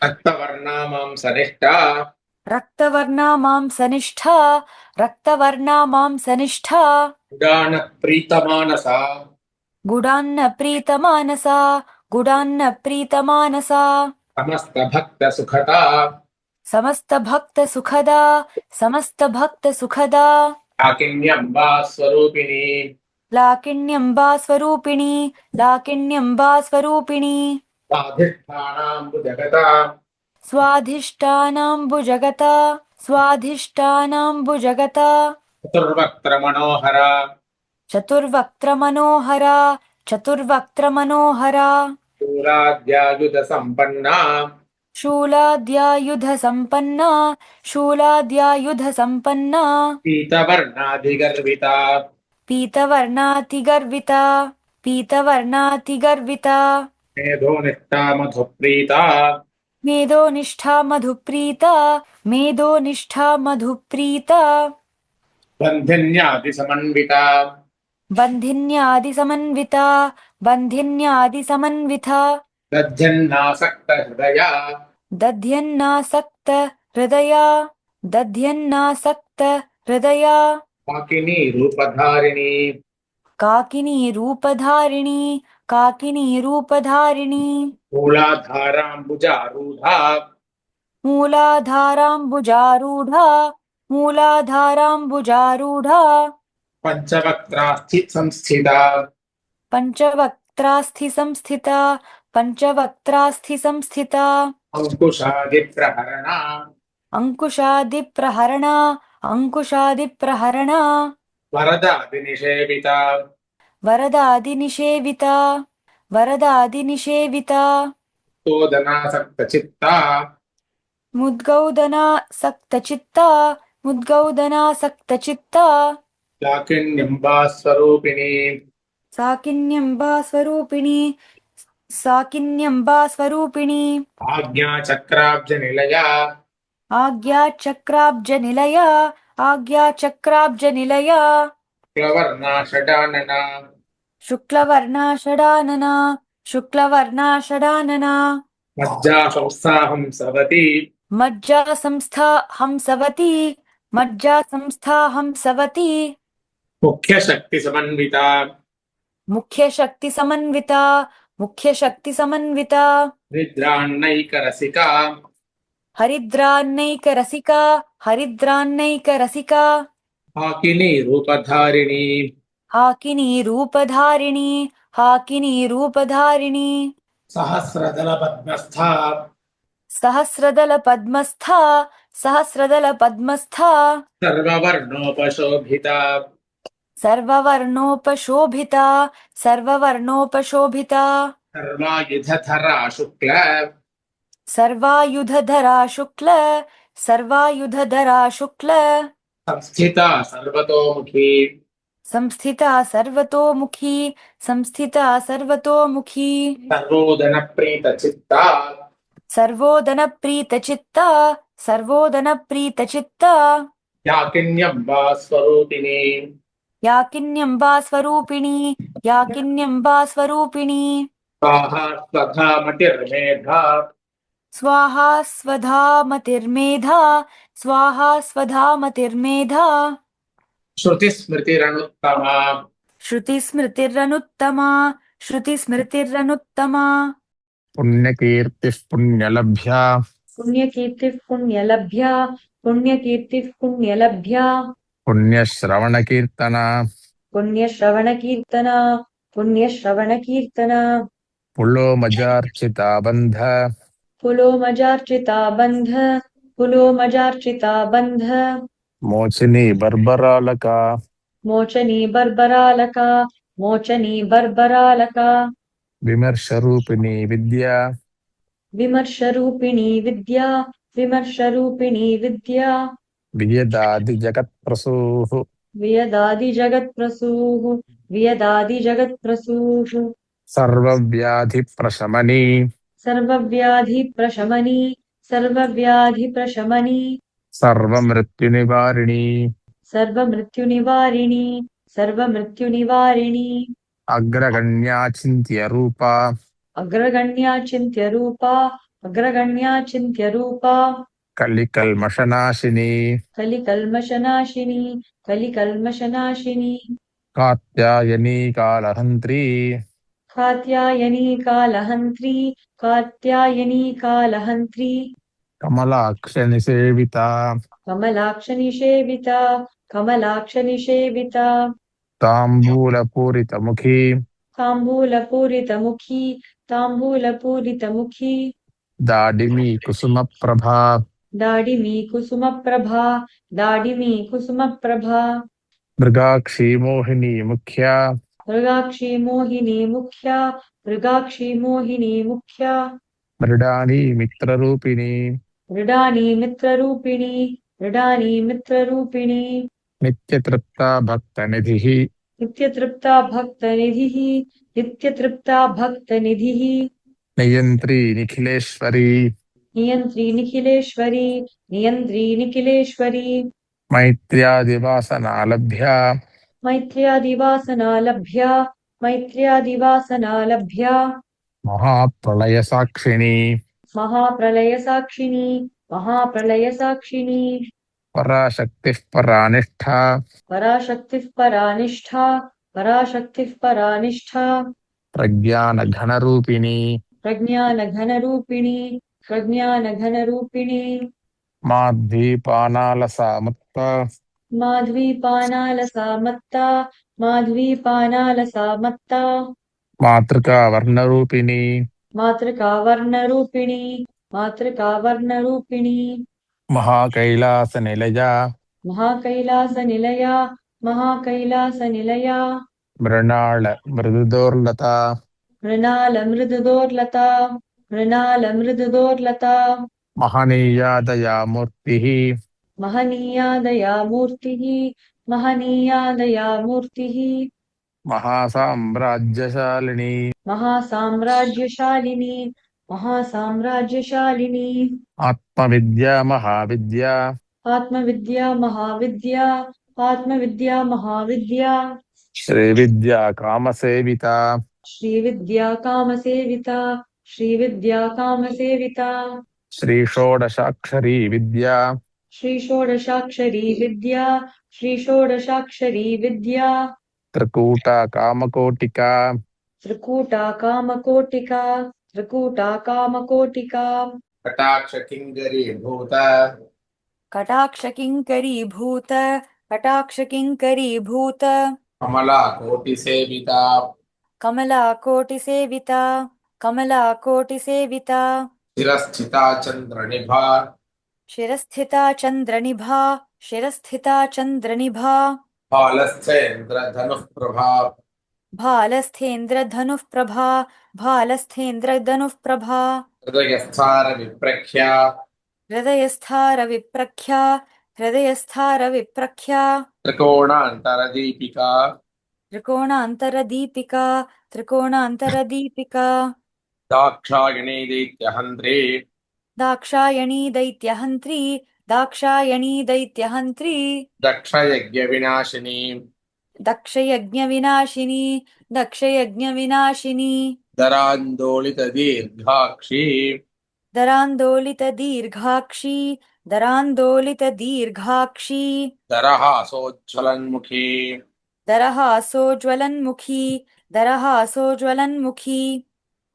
रक्तवर्णा मांसनिष्ठा रक्तवर्णा मांसनिष्ठा रक्तवर्णा मांसनिष्ठा उडानप्रीतमानसा गुडान्नप्रीतमानसा गुडान्नप्रीतमानसा समस्तभक्तसुखदा समस्तभक्तसुखदा समस्तभक्तसुखदा काकिन्यम्बा स्वरूपिणी लाकिन्यम्बा स्वरूपिणी लाकिन्यम्बा स्वरूपिणी स्वाधिष्ठानाम्बुजगता स्वाधिष्ठानाम्बुजगता स्वाधिष्ठानाम्बुजगता चतुर्वक्त्रमनोहरा चतुर्वक्त्रमनोहरा चतुर्वक्त्रमनोहरा शूलाद्यायुधसम्पन्ना शूलाद्यायुधसम्पन्ना शूलाद्यायुधसम्पन्ना पीतवर्णाधिगर्विता पीतवर्णातिगर्विता पीतवर्णातिगर्विता मेधोनिष्ठा मधुप्रीता मेधोनिष्ठा मधुप्रीता मेधोनिष्ठा मधुप्रीता बन्धिन्यादिसमन्विता बन्धिन्यादिसमन्विता बन्धिन्यादिसमन्विता दध्यन्नासक्तहृदया दध्यन्नासक्तहृदया दध्यन्नासक्तहृदया काकिनी रूपधारिणी काकिनी रूपधारिणी काकिनी रूपधारिणी मूलाधाराम्बुजारूढा मूलाधाराम्बुजारूढा मूलाधाराम्बुजारूढा पञ्चवक्त्रास्थि संस्थिता पञ्चवक्त्रास्थिसंस्थिता पञ्चवक्त्रास्थिसंस्थिता अंकुशादिप्रहरणा अंकुशादिप्रहरणा अंकुशादिप्रहरणा वरदादिनिषेविता वरदादिनिषेविता वरदादिनिषेविता तोदनासक्तचित्ता मुद्गौदनासक्तचित्ता मुद्गौदनासक्तचित्ता लाकिन्यम्बा स्वरूपिणी साकिन्यम्बा स्वरूपिणी साकिन्यम्बा स्वरूपिणी आज्ञाचक्राब्जनिलया आज्ञाचक्राब्जनिलया आज्ञाचक्राब्जनिलया क्लवर्णा षडानना शुक्लवर्णा षडानना शुक्लवर्णा षडानना मज्जा संस्थाहंसवती मज्जा संस्था हंसवती मज्जा संस्था हंसवती मुख्यशक्तिसमन्विता मुख्यशक्तिसमन्विता मुख्यशक्तिसमन्विता निद्रान्नैकरसिका हरिद्रान्नैकरसिका हरिद्रान्नैकरसिका हाकिनी रूपधारिणी हाकिनी रूपधारिणी हाकिनी रूपधारिणी सहस्रदलपद्मस्था सहस्रदलपद्मस्था सहस्रदलपद्मस्था सर्ववर्णोपशोभिता सर्ववर्णोपशोभिता सर्ववर्णोपशोभिता सर्वायुधधरा शुक्ल सर्वायुधधरा शुक्ल सर्वायुधधरा शुक्ल संस्थिता सर्वतोमुखी संस्थिता सर्वतोमुखी संस्थिता सर्वतोमुखी सर्वोदनप्रीतचित्ता सर्वोदनप्रीतचित्ता सर्वोदनप्रीतचित्ता याकिन्यम्बा स्वरूपिणी याकिन्यम्बा स्वरूपिणी याकिन्यम्बा स्वरूपिणी स्वाहा स्वधा मतिर्मेधा स्वाहा स्वधा मतिर्मेधा स्वाहा स्वधा मतिर्मेधा श्रुतिस्मृतिरनुत्तमा श्रुतिस्मृतिरनुत्तमा श्रुतिस्मृतिरनुत्तमा पुण्यकीर्तिः पुण्यलभ्या पुण्यकीर्तिः पुण्यलभ्या पुण्यकीर्तिः पुण्यलभ्या पुण्यश्रवणकीर्तना पुण्यश्रवणकीर्तना पुण्यश्रवणकीर्तना पुलोमजार्चिता बन्ध पुलोमजार्चिता बन्ध पुलोमजार्चिता बन्ध मोचिनी बर्बरालका मोचनी बर्बरालका मोचनी बर्बरालका विमर्शरूपिणी विद्या विमर्शरूपिणी विद्या विमर्शरूपिणी विद्या वियदादिजगत्प्रसूः वियदादिजगत्प्रसूः वियदादिजगत्प्रसूः सर्वव्याधिप्रशमनी सर्वव्याधिप्रशमनी सर्वव्याधिप्रशमनी सर्वमृत्युनिवारिणी सर्वमृत्युनिवारिणी सर्वमृत्युनिवारिणी अग्रगण्या चिन्त्यरूपा अग्रगण्या चिन्त्यरूपा अग्रगण्या चिन्त्यरूपा कलिकल्मषनाशिनी कलिकल्मषनाशिनी कलिकल्मषनाशिनी कात्यायनी कालहन्त्री कात्यायनी कालहन्त्री कात्यायनी कालहन्त्री कमलाक्षनिसेविता कमलाक्षनिषेविता कमलाक्षनिषेविता ताम्बूलपूरितमुखी ताम्बूलपूरितमुखी ताम्बूलपूरितमुखी दाडिमी कुसुमप्रभा दाडिमी कुसुमप्रभा दाडिमी कुसुमप्रभा मृगाक्षी मोहिनी मुख्या मृगाक्षी मोहिनी मुख्या मृगाक्षी मोहिनी मुख्या मृडानी मित्ररूपिणी मृडानी मित्ररूपिणी मृडानी मित्ररूपिणी नित्यतृप्ता भक्तनिधिः नित्यतृप्ता भक्तनिधिः नित्यतृप्ता भक्तनिधिः नियन्त्री निखिलेश्वरी नियन्त्री निखिलेश्वरी नियन्त्री निखिलेश्वरी मैत्र्यादिवासना लभ्या मैत्र्यादिवासना लभ्या मैत्र्यादिवासना लभ्या महाप्रलयसाक्षिणी महाप्रलयसाक्षिणी महाप्रलयसाक्षिणी पराशक्तिः परानिष्ठा पराशक्तिः परानिष्ठा पराशक्तिः परानिष्ठा प्रज्ञानघनरूपिणी प्रज्ञानघनरूपिणी प्रज्ञानघनरूपिणी माध्वीपानालसामुत्ता माध्वीपानालसामत्ता माध्वीपानालसामत्ता मातृकावर्णरूपिणी मातृकावर्णरूपिणी मातृकावर्णरूपिणी महाकैलासनिलया महाकैलासनिलया महाकैलासनिलया मृणाल मृदुदोर्लता मृणालमृदुदोर्लता मृणालमृदुदोर्लता महनीया दयामूर्तिः महनीया दयामूर्तिः महनीया दयामूर्तिः महासाम्राज्यशालिनी महासाम्राज्यशालिनी महासाम्राज्यशालिनी आत्मविद्या महाविद्या आत्मविद्या महाविद्या आत्मविद्या महाविद्या श्रीविद्या कामसेविता श्रीविद्या कामसेविता श्रीविद्या कामसेविता श्रीषोडशाक्षरी विद्या श्रीषोडशाक्षरी विद्या श्रीषोडशाक्षरी विद्या त्रिकूटा कामकोटिका त्रिकूटा कामकोटिका त्रिकूटा कामकोटिका कटाक्ष किङ्करीभूत कटाक्षकिङ्करीभूत कटाक्षकिङ्करीभूत कमला कोटिसेविता कमलाकोटिसेविता कमलाकोटिसेविता शिरस्थिता चन्द्रनिभा शिरस्थिता चन्द्रनिभा शिरस्थिता चन्द्रनिभा फालस्थेन्द्रधनुः प्रभा भालस्थेन्द्रधनुः प्रभा भालस्थेन्द्रधनुः प्रभा हृदयस्थारविप्रख्या हृदयस्थारविप्रख्या हृदयस्थारविप्रख्या त्रिकोणान्तरदीपिका त्रिकोणान्तरदीपिका त्रिकोणान्तरदीपिका दाक्षायणी दैत्यहन्त्री दाक्षायणी दैत्यहन्त्री दाक्षायणी दैत्यहन्त्री दक्षयज्ञविनाशिनी दक्षयज्ञविनाशिनी दक्षयज्ञविनाशिनी दरान्दोलितदीर्घाक्षी दरान्दोलितदीर्घाक्षी दरान्दोलितदीर्घाक्षी दरहासोज्ज्वलन्मुखी दरहासोज्ज्वलन्मुखी दरहासोज्ज्वलन्मुखी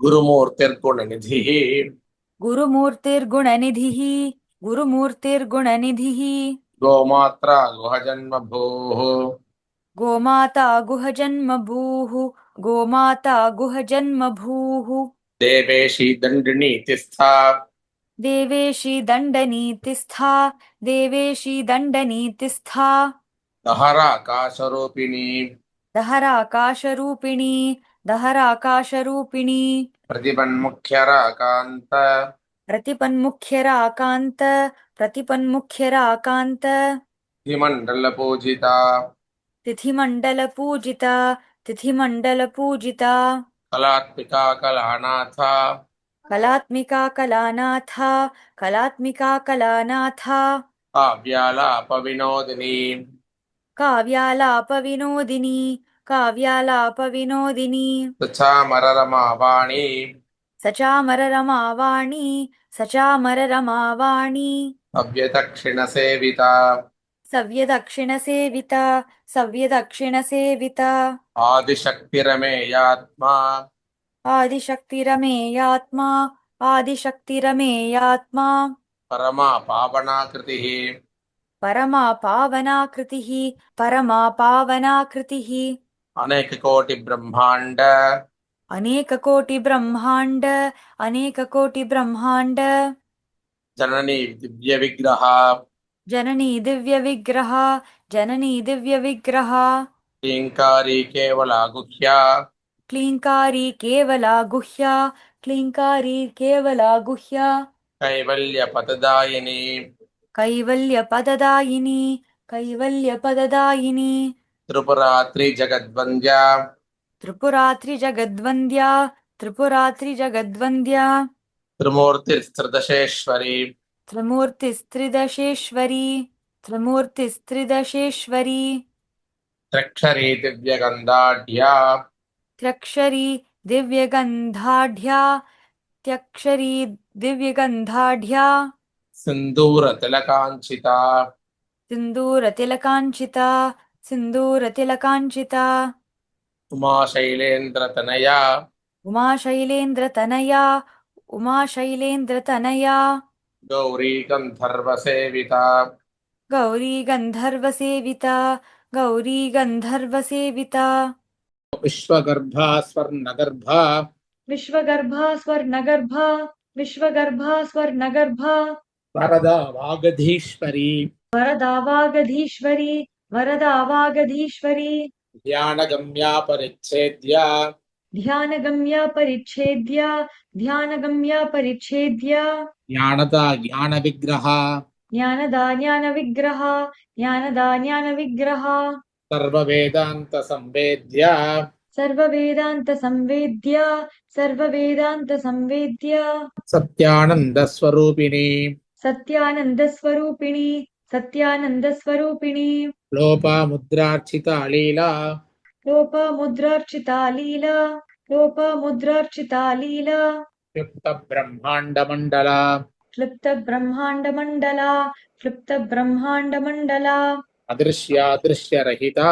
गुरुमूर्तिर्गुणनिधिः गुरुमूर्तिर्गुणनिधिः गुरुमूर्तिर्गुणनिधिः गोमात्रा गुहजन्मभूः गोमाता गुहजन्मभूः गोमाता गुहजन्मभूः देवेशी दण्डिनी तिस्था देवेशी दण्डनीतिस्था देवेशी दण्डनीतिस्था दहराकाशरूपिणी दहराकाशरूपिणी दहराकाशरूपिणी प्रतिपन्मुख्यराकान्त प्रतिपन्मुख्यराकान्त प्रतिपन्मुख्यराकान्त विमण्डलपूजिता तिथिमण्डलपूजिता तिथिमण्डलपूजिता कलात्मिका कलानाथा कलात्मिका कलानाथा कलात्मिका कलानाथा काव्यालापविनोदिनी काव्यालापविनोदिनी काव्यालापविनोदिनी सुचामररमावाणी सचामररमावाणी सचामररमावाणी अव्यदक्षिणसेविता सव्यदक्षिणसेविता सव्यदक्षिणसेविता आदिशक्तिरमेयात्मा आदिशक्तिरमेयात्मा आदिशक्तिरमेयात्मा परमा पावनाकृतिः परमा पावनाकृतिः परमा पावनाकृतिः अनेककोटिब्रह्माण्ड अनेककोटिब्रह्माण्ड अनेककोटिब्रह्माण्ड जननी दिव्यविग्रह जननी दिव्यविग्रह जननी दिव्यविग्रह ह्रीङ्कारी केवला गुह्या क्लीङ्कारी केवला गुह्या क्लीङ्कारी केवला गुह्या कैवल्यपददायिनी कैवल्यपददायिनी कैवल्यपददायिनी त्रिपुरात्रिजगद्वन्द्या त्रिपुरात्रिजगद्वन्द्या त्रिपुरात्रिजगद्वन्द्या त्रिमूर्तिस्त्रिदशेश्वरी त्रिमूर्तिस्त्रिदशेश्वरी त्रिमूर्तिस्त्रिदशेश्वरी त्र्यक्षरी दिव्यगन्धाढ्या त्र्यक्षरी दिव्यगन्धाढ्या त्यक्षरी दिव्यगन्धाढ्या सिन्दूरतिलकाञ्चिता सिन्दूरतिलकाञ्चिता सिन्दूरतिलकाञ्चिता उमाशैलेन्द्रतनया उमाशैलेन्द्रतनया उमाशैलेन्द्रतनया गौरी गन्धर्वसेविता गौरी गन्धर्वसेविता गौरी गन्धर्वसेविता विश्वगर्भा स्वर्णगर्भा विश्वगर्भा स्वर्णगर्भा विश्वगर्भा स्वर्णगर्भा वरदा वागधीश्वरी वरदा वागधीश्वरी वरदा वागधीश्वरी ध्यानगम्या परिच्छेद्या ध्यानगम्या परिच्छेद्या ध्यानगम्या परिच्छेद्या ज्ञानदा ज्ञानविग्रह ज्ञानदा ज्ञानविग्रह ज्ञानदा ज्ञानविग्रह सर्ववेदान्तसंवेद्या सर्ववेदान्तसंवेद्या सर्ववेदान्तसंवेद्या सत्यानन्दस्वरूपिणी सत्यानन्दस्वरूपिणी सत्यानन्दस्वरूपिणी लोपामुद्रार्चिता लीला लोपमुद्रार्चिता लीला लोपमुद्रार्चिता लीला युक्तब्रह्माण्डमण्डला क्लृप्तब्रह्माण्डमण्डला क्लृप्तब्रह्माण्डमण्डला अदृश्यादृश्यरहिता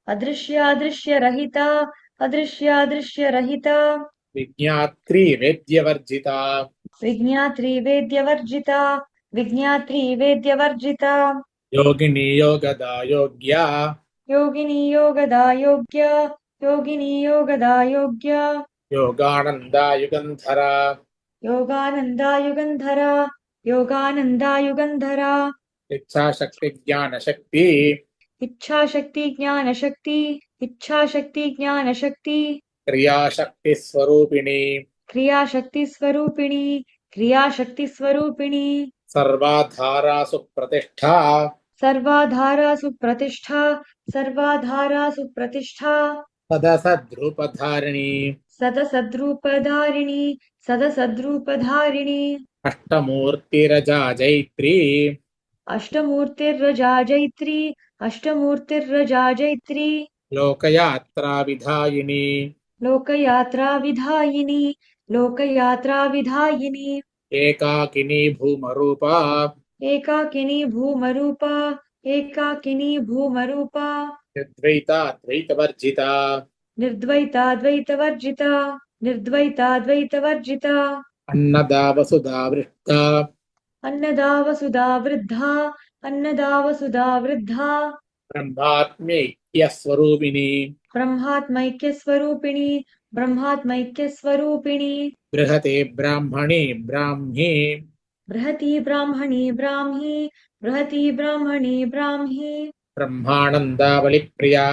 अदृश्यादृश्यरहिता अदृश्यादृश्यरहिता विज्ञात्री वेद्यवर्जिता विज्ञात्री वेद्यवर्जिता विज्ञात्री वेद्यवर्जिता योगिनी योगदा योग्या योगिनी योगदा योग्या योगिनी योगदा योग्या योगानन्दा युगन्धरा योगानन्दा युगन्धरा योगानन्दा युगन्धरा इच्छाशक्तिज्ञानशक्ति इच्छाशक्ति ज्ञानशक्ति इच्छाशक्ति ज्ञानशक्ति क्रियाशक्तिस्वरूपिणी क्रियाशक्तिस्वरूपिणी क्रियाशक्तिस्वरूपिणी सर्वाधारासु प्रतिष्ठा सर्वाधारासु प्रतिष्ठा सर्वाधारासु प्रतिष्ठा सदसद्रूपधारिणी सदसद्रूपधारिणी सदसद्रूपधारिणी अष्टमूर्तिरजा जैत्री अष्टमूर्तिर्रजा जैत्री अष्टमूर्तिर्रजा जैत्री लोकयात्राविधायिनी लोकयात्राविधायिनी लोकयात्राविधायिनी एकाकिनी भूमरूपा एकाकिनी भूमरूपा एकाकिनी भूमरूपा निर्द्वैताद्वैतवर्जिता निर्द्वैताद्वैतवर्जिता निर्द्वैताद्वैतवर्जिता अन्नदा वसुधा वृष्टा अन्नदा वसुधा वृद्धा अन्नदा वसुधा वृद्धा ब्रह्मात्मैक्यस्वरूपिणी ब्रह्मात्मैक्यस्वरूपिणी ब्रह्मात्मैक्यस्वरूपिणी बृहते ब्राह्मणे ब्राह्मी बृहती ब्राह्मणी ब्राह्मी बृहती ब्राह्मणी ब्राह्मी ब्रह्मानन्दावलिप्रिया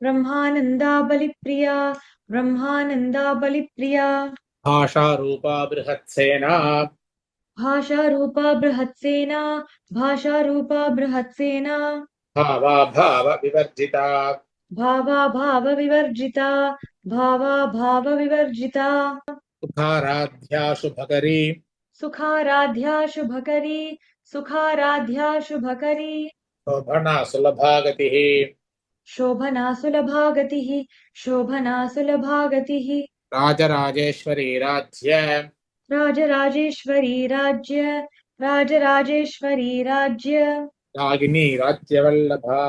ब्रह्मानन्दा बलिप्रिया ब्रह्मानन्दा बलिप्रिया भाषारूपा बृहत्सेना भाषारूपा बृहत्सेना भाषारूपा बृहत्सेना भावाभावविवर्जिता भावाभावविवर्जिता भावाभावविवर्जिता सुखाराध्या शुभकरी सुखाराध्या शुभकरी सुखाराध्या शुभकरी शोभना सुलभा गतिः शोभना सुलभा गतिः शोभना सुलभा गतिः राजराजेश्वरी राज्य राजराजेश्वरी राज्य राजराजेश्वरी राज्य रागिनी राज्यवल्लभा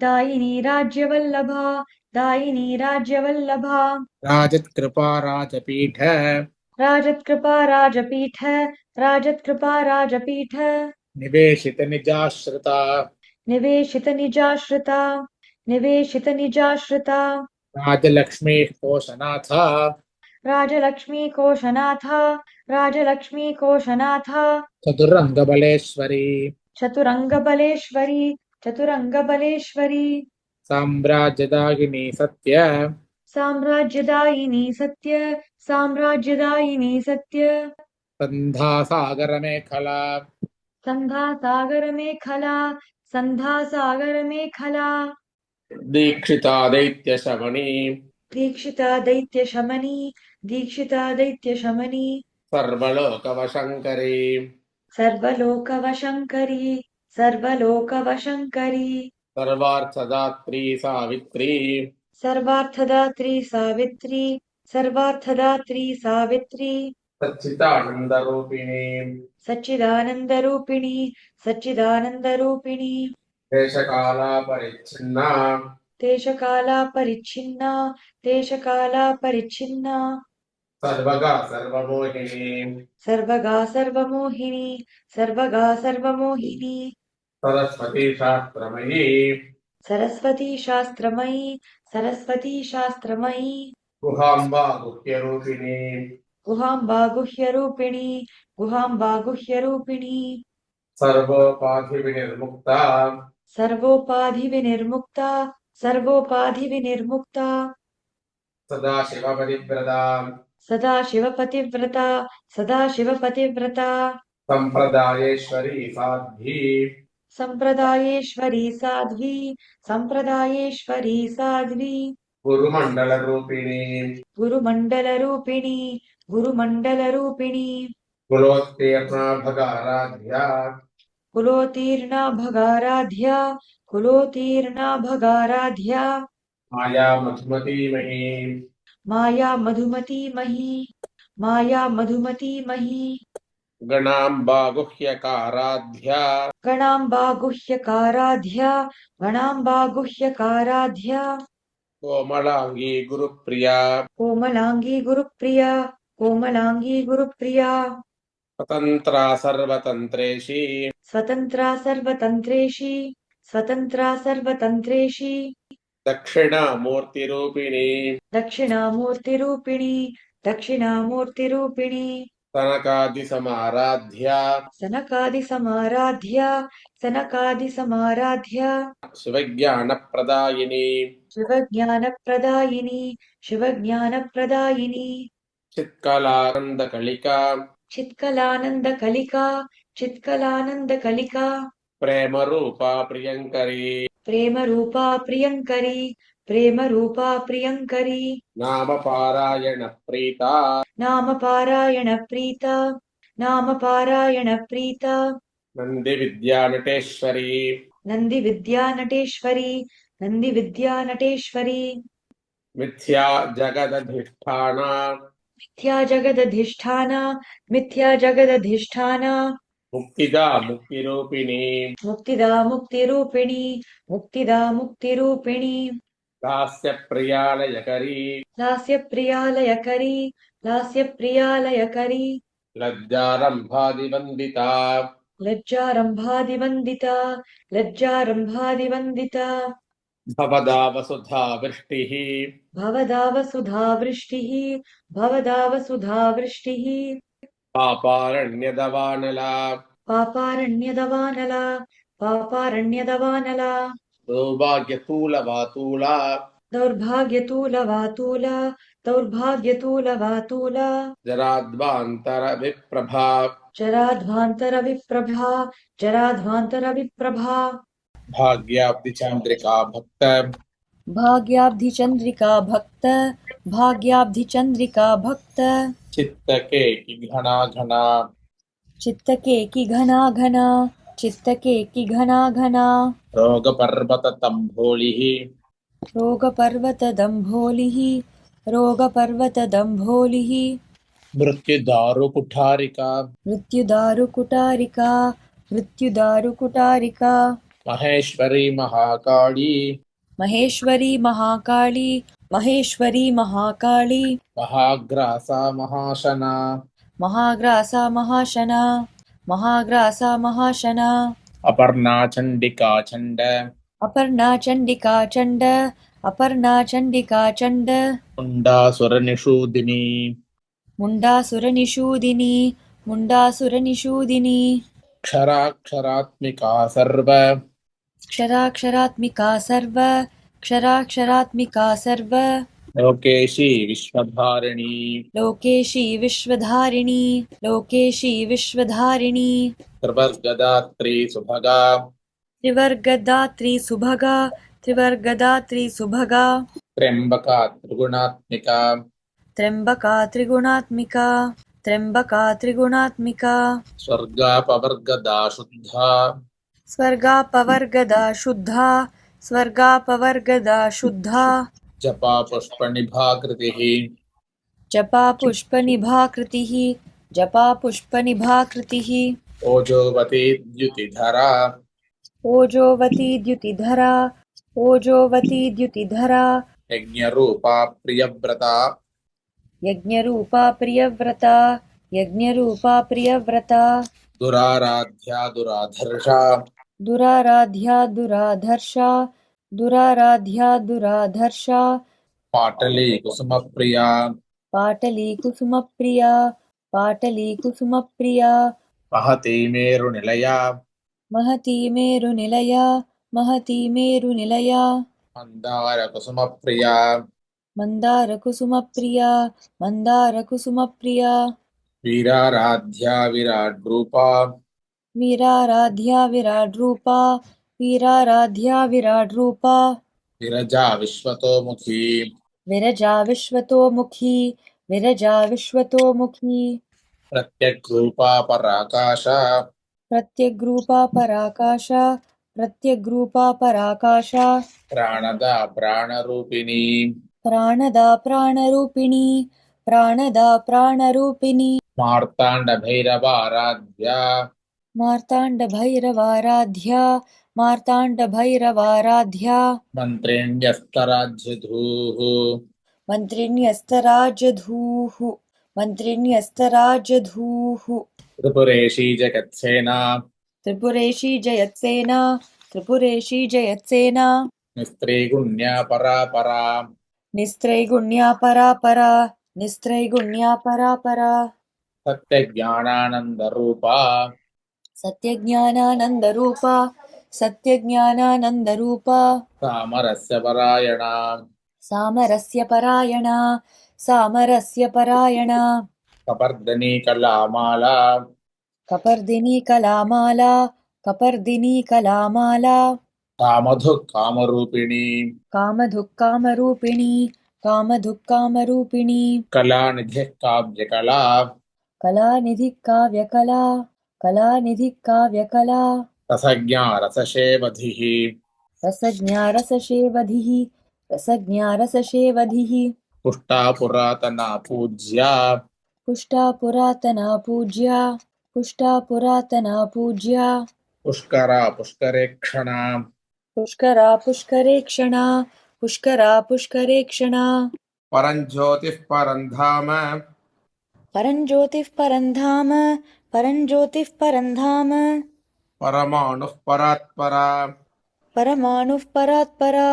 दायिनी राज्यवल्लभा दायिनी राज्यवल्लभा राजत्कृपा राजपीठ राजत्कृपा राजपीठ राजत्कृपा राजपीठ निवेशित निजाश्रिता निवेशित निजाश्रिता निवेशित निजाश्रिता राजलक्ष्मी कोशनाथा राजलक्ष्मी कोशनाथा राजलक्ष्मी कोशनाथा चतुरङ्गबलेश्वरी चतुरङ्गबलेश्वरी चतुरङ्गबलेश्वरी साम्राज्यदायिनी सत्य साम्राज्यदायिनी सत्य साम्राज्यदायिनी सत्य सन्धासागरमेखला सन्धासागरमेखला सन्धासागरमेखला दीक्षिता दैत्यशमनी दीक्षिता दैत्यशमनी दीक्षिता दैत्यशमनी सर्वलोकवशङ्करी सर्वलोकवशङ्करी सर्वलोकवशङ्करी सर्वार्थदात्री सावित्री सर्वार्थदात्री सावित्री सर्वार्थदात्री सावित्री सच्चिदानन्दरूपिणी सच्चिदानन्दरूपिणी सच्चिदानन्दरूपिणी देशकालापरिच्छिन्ना देशकाला परिच्छिन्ना देशकाला परिच्छिन्ना सर्वगा सर्वमोहिनी सर्वगा सर्वमोहिनी सर्वगा सर्वमोहिनी सरस्वती शास्त्रमयी सरस्वती शास्त्रमयी सरस्वती शास्त्रमयी गुहाम्बा गुह्यरूपिणी गुहाम्बा गुह्यरूपिणी गुहाम्बा गुह्यरूपिणी सर्वोपाधिविनिर्मुक्ता सर्वोपाधिविनिर्मुक्ता सर्वोपाधिविनिर्मुक्ता सदाशिवपरिव्रता सदाशिवपतिव्रता सदाशिवपतिव्रता सम्प्रदायेश्वरी साध्वी सम्प्रदायेश्वरी साध्वी सम्प्रदायेश्वरी साध्वी गुरुमण्डलरूपिणी गुरुमण्डलरूपिणी गुरुमण्डलरूपिणी कुलोत्तीर्णा भगाराध्या कुलोत्तीर्णा भगाराध्या कुलोत्तीर्णा भगाराध्या माया मधुमतीमही माया मधुमतीमही माया मधुमतीमही गणाम्बा गुह्यकाराध्या गणाम्बा गुह्यकाराध्या गणाम्बा गुह्यकाराध्या कोमलाङ्गी गुरुप्रिया कोमलाङ्गी गुरुप्रिया कोमलाङ्गी गुरुप्रिया स्वतन्त्रा सर्वतन्त्रेशी स्वतन्त्रा सर्वतन्त्रेषि स्वतन्त्रा सर्वतन्त्रेषि दक्षिणामूर्तिरूपिणी दक्षिणामूर्तिरूपिणी दक्षिणामूर्तिरूपिणी सनकादिसमाराध्या सनकादिसमाराध्या सनकादिसमाराध्या शिवज्ञानप्रदायिनी शिवज्ञानप्रदायिनी शिवज्ञानप्रदायिनी चित्कलानन्दकलिका चित्कलानन्दकलिका चित्कलानन्दकलिका प्रेमरूपा प्रियङ्करी प्रेमरूपा प्रियङ्करी प्रेमरूपा प्रियङ्करी नामपारायणप्रीता नामपारायणप्रीता नामपारायणप्रीता नन्दिविद्यानटेश्वरी नन्दिविद्यानटेश्वरी नन्दिविद्यानटेश्वरी मिथ्या जगदधिष्ठाना मिथ्या जगदधिष्ठाना मिथ्या जगदधिष्ठाना मुक्तिदा मुक्तिरूपिणी मुक्तिदा मुक्तिरूपिणी मुक्तिदा मुक्तिरूपिणी दास्यप्रियालयकरी लास्यप्रियालयकरी लास्यप्रियालयकरी लज्जारम्भादिवन्दिता लज्जारम्भादिवन्दिता लज्जारम्भादिवन्दिता भवदावसुधा वृष्टिः भवदावसुधावृष्टिः भवदावसुधावृष्टिः पापारण्यदवानला पापारण्यदवानला पापारण्यदवानला सौभाग्यतूलवातूला दौर्भाग्यतूलवातूला दौर्भाग्यतूलवातूला जराद्वान्तरविप्रभा जराध्वान्तरविप्रभा जराध्वान्तरविप्रभा भाग्याब्धिचन्द्रिका भक्त भाग्याब्धिचन्द्रिका भक्त भाग्याब्धिचन्द्रिका भक्त चित्तके घना घना चित्तके की घना घना चित्तके की घना घना रोगपर्वततम्भोलिः रोगपर्वतदम्भोलिः रोगपर्वतदम्भोलिः मृत्युदारुकुठारिका मृत्युदारुकुटारिका मृत्युदारुकुटारिका महेश्वरी महाकाली महेश्वरी महाकाली महेश्वरी महाकाली महाग्रासा महाशना महाग्रासा महाशना महाग्रासा महाशना अपर्णा चण्डिका चण्ड अपर्णा चण्डिका चण्ड अपर्णा चण्डिका चण्ड मुण्डासुरनिषूदिनी मुण्डासुरनिषूदिनी मुण्डासुरनिषूदिनी क्षराक्षरात्मिका सर्व क्षराक्षरात्मिका सर्व क्षराक्षरात्मिका सर्व लोकेशी विश्वधारिणी लोकेशी विश्वधारिणी लोकेशी विश्वधारिणी त्रिवर्गदात्री सुभगा त्रिवर्गदात्री सुभगा त्रिवर्गदात्री सुभगा त्र्यम्बका त्रिगुणात्मिका त्र्यम्बका त्रिगुणात्मिका त्र्यम्बका त्रिगुणात्मिका स्वर्गापवर्गदा शुद्धा स्वर्गापवर्गदा शुद्धा स्वर्गापवर्गदा शुद्धा जपा पुष्पनिभाकृतिः जपा पुष्पनिभाकृतिः जपा पुष्पनिभाकृतिः ओजोवती द्युतिधरा ओजोवती द्युतिधरा ओजोवती द्युतिधरा यज्ञरूपा प्रियव्रता यज्ञरूपा प्रियव्रता यज्ञरूपा प्रियव्रता दुराराध्या दुराधर्षा दुराराध्या दुराधर्षा दुराराध्या दुराधर्षा पाटली कुसुमप्रिया पाटली कुसुमप्रिया पाटली कुसुमप्रिया महती मेरुनिलया महती मेरुनिलया महती मेरुनिलया मन्दारकुसुमप्रिया मन्दारकुसुमप्रिया मन्दारकुसुमप्रिया वीराराध्या विराड्रूपा वीराराध्या विराड्रूपा वीराराध्या विराड्रूपा विरजा विश्वतोमुखी विरजा विश्वतोमुखी विरजा विश्वतोमुखी प्रत्यग्रूपा पराकाश प्रत्यग्रूपा पराकाशा प्रत्यग्रूपा पराकाशा प्राणदा प्राणरूपिणी प्राणदा प्राणरूपिणी प्राणदा प्राणरूपिणी मार्ताण्डभैरवाराध्या मार्ताण्डभैरवाराध्या मार्ताण्डभैरवाराध्या मन्त्रिण्यस्तराज्यधूः मन्त्रिण्यस्तराजधूः मन्त्रिण्यस्तराजधूः त्रिपुरेशी जगत्सेना त्रिपुरेशी जयत्सेना त्रिपुरेशी जयत्सेना निस्त्रीगुण्या परापरा निस्त्रैगुण्या परापरा निस्त्रैगुण्या परापरा सत्यज्ञानानन्दरूपा सत्यज्ञानानन्दरूपा सत्यज्ञानानन्दरूपा सामरस्य परायणा सामरस्य परायणा सामरस्य परायणा कपर्दनी कलामाला कपर्दिनी कलामाला कपर्दिनी कलामाला कामधुक् कामरूपिणी कामधुक् कामरूपिणी कामधुक् कामरूपिणी कलानिधिः काव्यकला कलानिधिः काव्यकला कलानिधिः काव्यकला रसज्ञा रसशेवधिः रसज्ञा रसशेवधिः रसज्ञा रसशेवधिः पुष्टा पुरातना पूज्या पुष्टा पुरातना पूज्या पुष्टा पुरातना पूज्या पुष्करा पुष्करेक्षणा पुष्करा पुष्करेक्षणा पुष्करा पुष्करेक्षणा परञ्ज्योतिः परन्धाम परञ्ज्योतिः परन्धाम परञ्ज्योतिः परन्धाम परमाणुः परात्परा परमाणुः परात्परा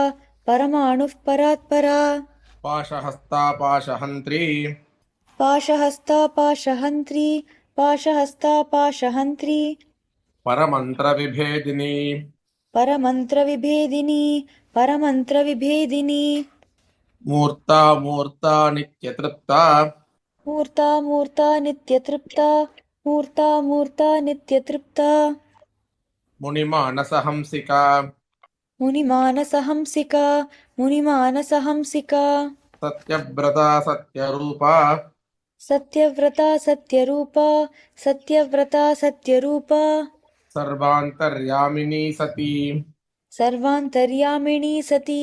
परमाणुः परात्परा पाशहस्ता पाशहन्त्री पाशहस्ता पाशहन्त्री पाशहस्ता पाशहन्त्री परमन्त्रविभेदिनी परमन्त्रविभेदिनी परमन्त्रविभेदिनी मूर्ता मूर्ता नित्यतृप्ता मूर्ता मूर्ता नित्यतृप्ता मूर्ता मूर्ता नित्यतृप्ता मुनिमानसहंसिका मुनिमानसहंसिका मुनिमानसहंसिका सत्यव्रता सत्यरूपा सत्यव्रता सत्यरूपा सत्यव्रता सत्यरूपा सर्वान्तर्यामिनी सती सर्वान्तर्यामिणी सती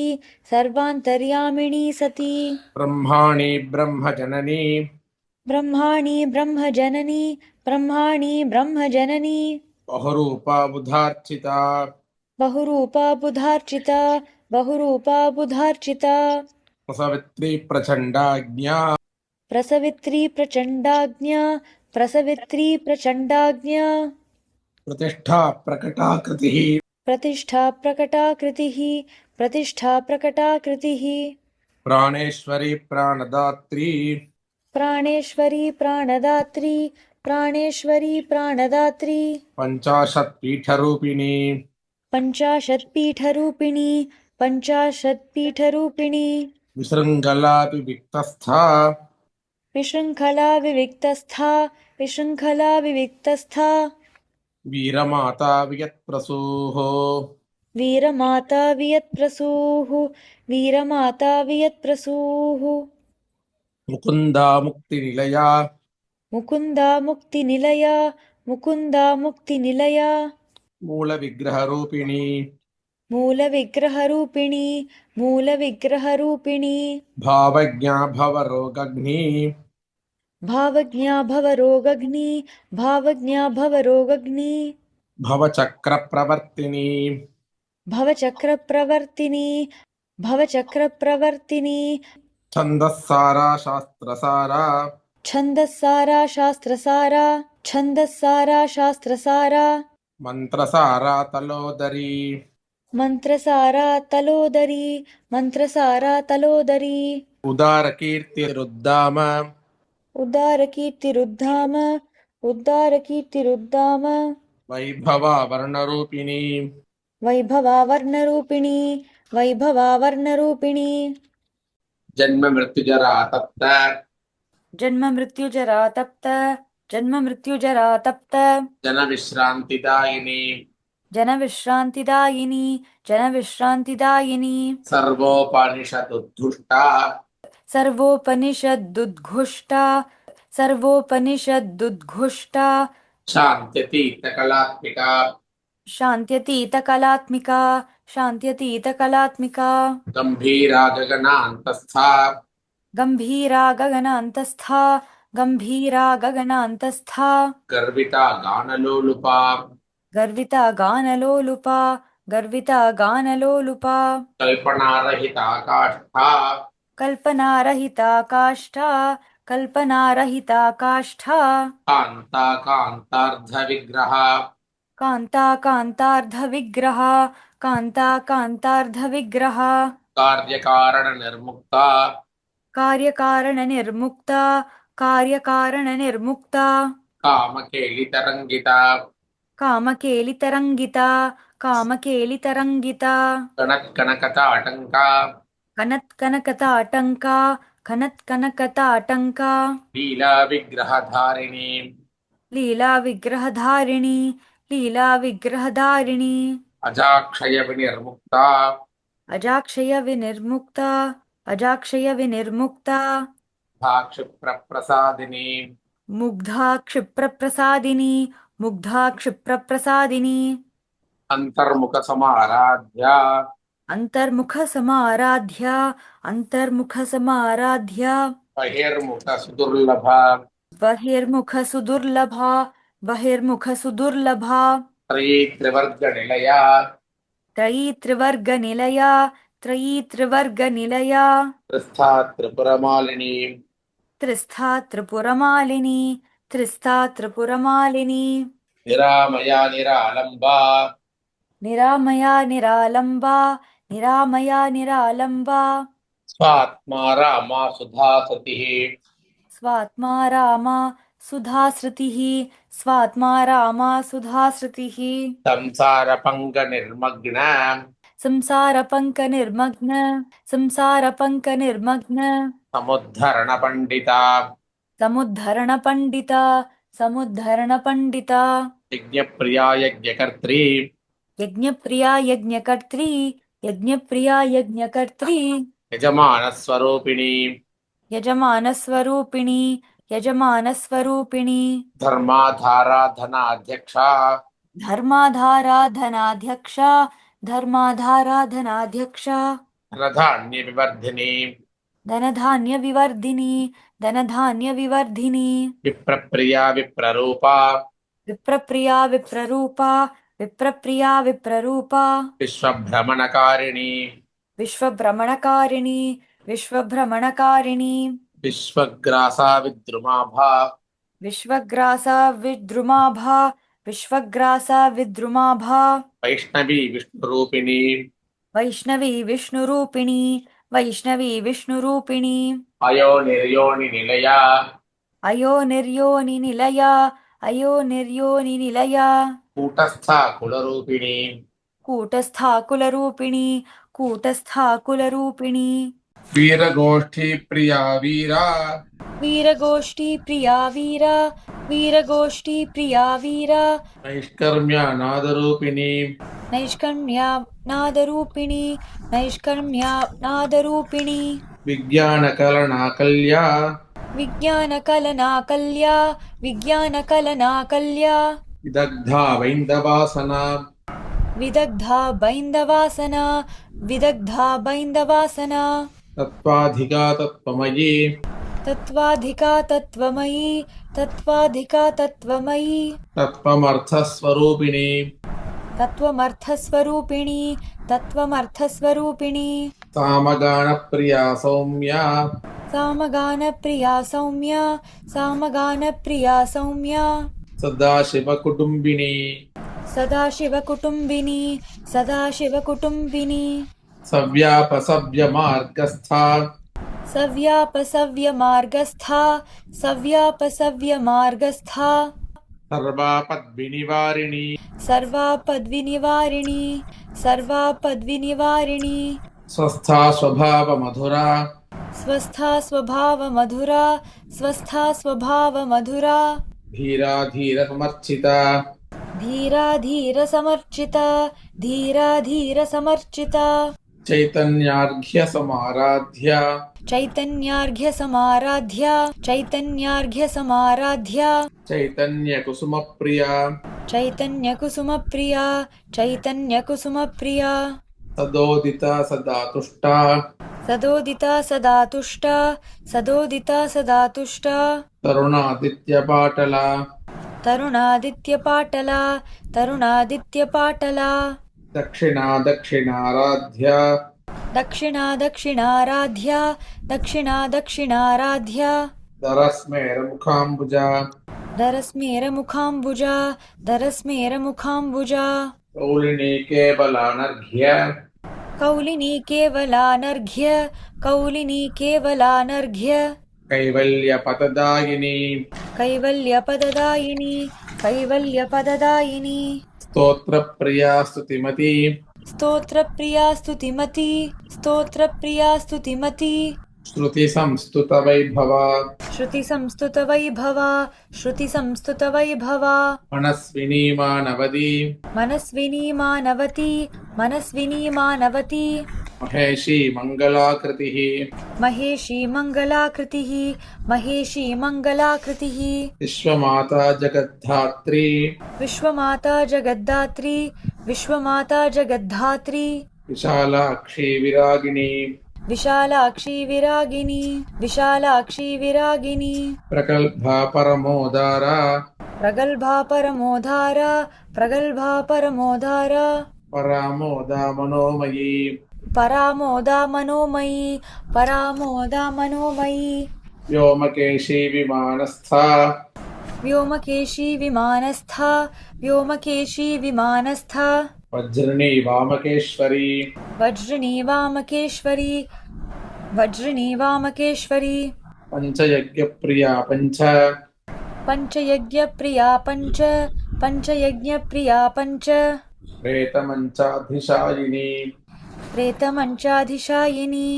सर्वान्तर्यामिणी सती ब्रह्माणि ब्रह्मजननी ब्रह्माणि ब्रह्मजननी ब्रह्माणि ब्रह्मजननी बहुरूपा बुधार्चिता बहुरूपा बुधार्चिता बहुरूपा बुधार्चिता सवित्री प्रचण्डाज्ञा प्रसवित्री प्रचण्डाज्ञा प्रसवित्री प्रचण्डाज्ञा प्रतिष्ठा प्रकटाकृतिः प्रतिष्ठा प्रकटाकृतिः प्रतिष्ठा प्रकटाकृतिः प्राणेश्वरी प्राणदात्री प्राणेश्वरी प्राणदात्री प्राणेश्वरी प्राणदात्री पञ्चाशत्पीठरूपिणी पञ्चाशत्पीठरूपिणी पञ्चाशत्पीठरूपिणी विशृङ्खलाभिविक्तस्था विशृङ्खला विविक्तस्था विशृङ्खला विविक्तस्था वीरमाता वियत्प्रसूः वीरमाता वियत्प्रसूः वीरमाता वियत्प्रसूः मुकुन्दा मुक्तिनिलया मुकुन्दा मुक्तिनिलया मुकुन्दा मुक्तिनिलया मूलविग्रहरूपिणी मूलविग्रहरूपिणी मूलविग्रहरूपिणी भावज्ञा भवरोगग्नि भावज्ञा भवरोगग्नि भावज्ञा भवरोगग्नि भवचक्रप्रवर्तिनी भवचक्रप्रवर्तिनी भवचक्रप्रवर्तिनी छन्दस्सारा शास्त्रसारा छन्दस्सारा शास्त्रसारा छन्दस्सारा शास्त्रसारा मन्त्रसारा तलोदरी मन्त्रसारा तलोदरी मन्त्रसारा तलोदरी उदारकीर्तिरुद्दाम उद्दारकीर्तिरुद्धाम उद्दारकीर्तिरुद्दाम वैभवावर्णरूपिणी वैभवावर्णरूपिणी वैभवावर्णरूपिणी जन्ममृत्युजरा तप्त जन्ममृत्युजरा तप्त जन्ममृत्युजरा तप्त जनविश्रान्तिदायिनी जनविश्रान्तिदायिनी जनविश्रान्तिदायिनी सर्वोपनिषदुद्धुष्टा सर्वोपनिषदुद्घुष्टा सर्वोपनिषदुद्घुष्टा शान्त्यतीतकलात्मिका शान्त्यतीतकलात्मिका शान्त्यतीतकलात्मिका गम्भीरा गगनान्तस्था गम्भीरा गगनान्तस्था गम्भीरा गगनान्तस्था गर्विता गानलोलुपा गर्विता गानलोलुपा गर्विता गानलोलुपा कल्पनारहिता काष्ठा कल्पनारहिता काष्ठा कल्पनारहिता काष्ठा कान्ता कान्तार्धविग्रह कान्ता कान्तार्धविग्रह कान्ता कान्तार्धविग्रह कार्यकारणनिर्मुक्ता कार्यकारणनिर्मुक्ता कार्यकारणनिर्मुक्ता कामकेलितरङ्गिता कामकेलितरङ्गिता कामकेलितरङ्गिता कनत्कनकताटङ्का कनत्कनकताटङ्का कनत्कनकताटङ्का लीलाविग्रहधारिणी लीलाविग्रहधारिणी लीलाविग्रहधारिणी अजाक्षयविनिर्मुक्ता अजाक्षयविनिर्मुक्ता अजाक्षयविनिर्मुक्ता क्षिप्रप्रसादिनी मुग्धा क्षिप्रप्रसादिनी मुग्धा क्षिप्रप्रसादिनी अन्तर्मुखसमाराध्या अन्तर्मुखसमाराध्या अन्तर्मुखसमाराध्या बहिर्मुखसुदुर्लभा बहिर्मुखसुदुर्लभा बहिर्मुखसुदुर्लभा त्रयी त्रिवर्गनिलया त्रयी त्रिवर्गनिलया त्रयी त्रिवर्गनिलया त्रिस्था त्रिपुरमालिनी त्रिस्था त्रिपुरमालिनी त्रिस्था त्रिपुरमालिनी निरामया निरालम्बा निरामया निरालम्बा निरामया निरालम्बा स्वात्मा रामा सुधा सतिः स्वात्मा रामा सुधाश्रुतिः स्वात्मा रामा सुधाश्रुतिः संसारपङ्कनिर्मग्न संसारपङ्कनिर्मग्न संसारपङ्कनिर्मग्न समुद्धरणपण्डिता समुद्धरणपण्डिता समुद्धरणपण्डिता यज्ञप्रिया यज्ञकर्त्री यज्ञप्रिया यज्ञकर्त्री यज्ञप्रिया यज्ञकर्त्री यजमानस्वरूपिणी यजमानस्वरूपिणी यजमानस्वरूपिणी धर्माधारा धनाध्यक्षा धर्माधारा धनाध्यक्षा धर्माधाराधनाध्यक्ष धनधान्यविवर्धिनी धनधान्यविवर्धिनी धनधान्यविवर्धिनी विप्रप्रिया विप्ररूपा विप्रप्रिया विप्ररूपा विप्रप्रिया विप्ररूपा विश्वभ्रमणकारिणी विश्वभ्रमणकारिणी विश्वभ्रमणकारिणी विश्वग्रासा विद्रुमाभा विश्वग्रासा विद्रुमाभा विश्वग्रासा विद्रुमाभा वैष्णवी विष्णुरूपिणी वैष्णवी विष्णुरूपिणी वैष्णवी विष्णुरूपिणी अयो निर्योनिनिलया अयो निर्योनिनिलया अयो निर्योनिनिलया कूटस्था कुलरूपिणी कूटस्था कुलरूपिणी कूटस्था कुलरूपिणी वीरगोष्ठी प्रिया वीरा वीरगोष्ठी प्रिया वीरा वीरगोष्ठी प्रिया वीरा नैष्कर्म्यानादरूपिणी नैष्कर्म्या नादरूपिणी नैष्कर्म्या नादरूपिणी विज्ञानकलनाकल्या विज्ञानकलनाकल्या विज्ञानकलनाकल्या विदग्धा वैन्दवासना विदग्धा बैन्दवासना विदग्धा बैन्दवासना तत्त्वाधिका तत्त्वमयी तत्त्वाधिका तत्त्वमयी तत्त्वाधिका तत्त्वमयी तत्त्वमर्थस्वरूपिणी तत्त्वमर्थस्वरूपिणी तत्त्वमर्थस्वरूपिणी सामगानप्रिया सौम्या सामगानप्रिया सौम्या सामगानप्रिया सौम्या सदाशिवकुटुम्बिनी सदाशिवकुटुम्बिनी सदाशिवकुटुम्बिनी सव्यापसव्यमार्गस्था सव्यापसव्यमार्गस्था सव्यापसव्यमार्गस्था सर्वापद्विनिवारिणी सर्वापद्विनिवारिणी सर्वापद्विनिवारिणी स्वस्था स्वभावमधुरा स्वस्था स्वभावमधुरा स्वस्था स्वभावमधुरा धीरा धीरसमर्चिता धीरा धीरसमर्चिता धीरा धीरसमर्चिता चैतन्यार्घ्यसमाराध्या चैतन्यार्घ्यसमाराध्या चैतन्यार्घ्यसमाराध्या चैतन्यकुसुमप्रिया चैतन्यकुसुमप्रिया चैतन्यकुसुमप्रिया सदोदिता सदा तुष्टा सदोदिता सदा तुष्टा सदोदिता सदा तुष्टा तरुणादित्यपाटला तरुणादित्यपाटला तरुणादित्यपाटला दक्षिणा दक्षिणाराध्या दक्षिणा दक्षिणाराध्या दक्षिणा दक्षिणाराध्या दरस्मेरमुखाम्बुजा दरस्मेरमुखाम्बुजा दरस्मेरमुखाम्बुजा कौलिनी केवलानर्घ्य कौलिनी केवलानर्घ्य कौलिनी केवलानर्घ्य कैवल्यपतदायिनी कैवल्यपददायिनी कैवल्यपददायिनी स्तोत्रप्रिया स्तुतिमती स्तोत्रप्रिया स्तुतिमती स्तोत्रप्रिया स्तुतिमती श्रुतिसंस्तुतवैभवा श्रुतिसंस्तुतवैभवा श्रुतिसंस्तुतवैभवा मनस्विनी मानवदी मनस्विनी मानवती मनस्विनी मानवती महेशी मङ्गलाकृतिः महेशी मङ्गलाकृतिः महेशी मङ्गलाकृतिः विश्वमाता जगद्धात्री विश्वमाता जगद्धात्री विश्वमाता जगद्धात्री विशालाक्षी विरागिणी विशालाक्षी विरागिनी विशालाक्षी विरागिनी प्रगल्भा परमोदारा प्रगल्भा परमोधारा प्रगल्भा परमोधारा परामोदा मनोमयी परामोदा मनोमयी परामोदा मनोमयी व्योमकेशी विमानस्था व्योमकेशी विमानस्था व्योमकेशी विमानस्था वज्रिणी वामकेश्वरी वज्रिणी वामकेश्वरी वज्रिणी वामकेश्वरी पञ्चयज्ञप्रिया पञ्च पञ्चयज्ञप्रिया पञ्च पञ्चयज्ञप्रिया पञ्च प्रेतमञ्चाधिशायिनी प्रेतमञ्चाधिशायिनी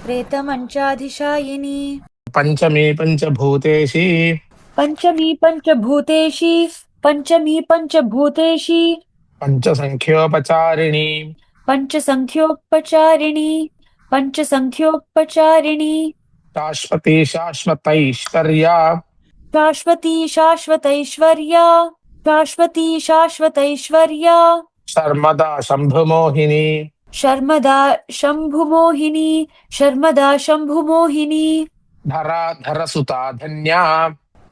प्रेतमञ्चाधिशायिनी पंचमी पंचभूतेशी पञ्चमी पञ्चभूतेशी पञ्चमी पञ्चभूतेशी पंचसंख्योपचारिणी पञ्चसंख्योपचारिणी पञ्चसंख्योपचारिणी शाश्वती शाश्वतैश्वर्या शाश्वती शाश्वतैश्वर्या शाश्वती शाश्वतैश्वर्या शर्मदा शम्भुमोहिनी शर्मदा शम्भुमोहिनी शर्मदा शम्भुमोहिनी धराधरसुता धन्या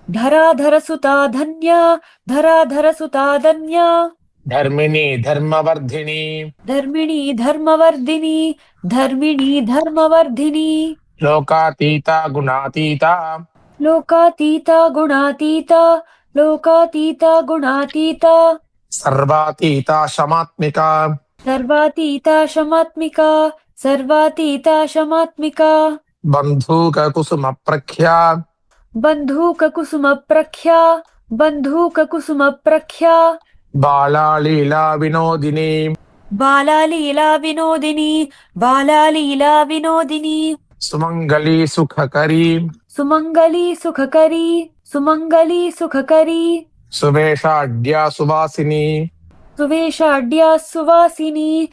धराधरसुता धन्या धराधरसुता धन्या धर्मिणी धर्मवर्धिनी धर्मिणी धर्मवर्धिनी धर्मिणी धर्मवर्धिनी लोकातीता गुणातीता लोकातीता गुणातीता लोकातीता गुणातीता सर्वातीता शमात्मिका सर्वातीता शमात्मिका सर्वातीता शमात्मिका बन्धूककुसुमप्रख्या बन्धूककुसुमप्रख्या बन्धूककुसुमप्रख्या बालालीला विनोदिनी बालालीला विनोदिनी बालालीला विनोदिनी सुमङ्गली सुखकरी सुमङ्गली सुखकरी सुमङ्गली सुखकरी सुवेशाढ्या सुवासिनी सुवेशाढ्या सुवासिनी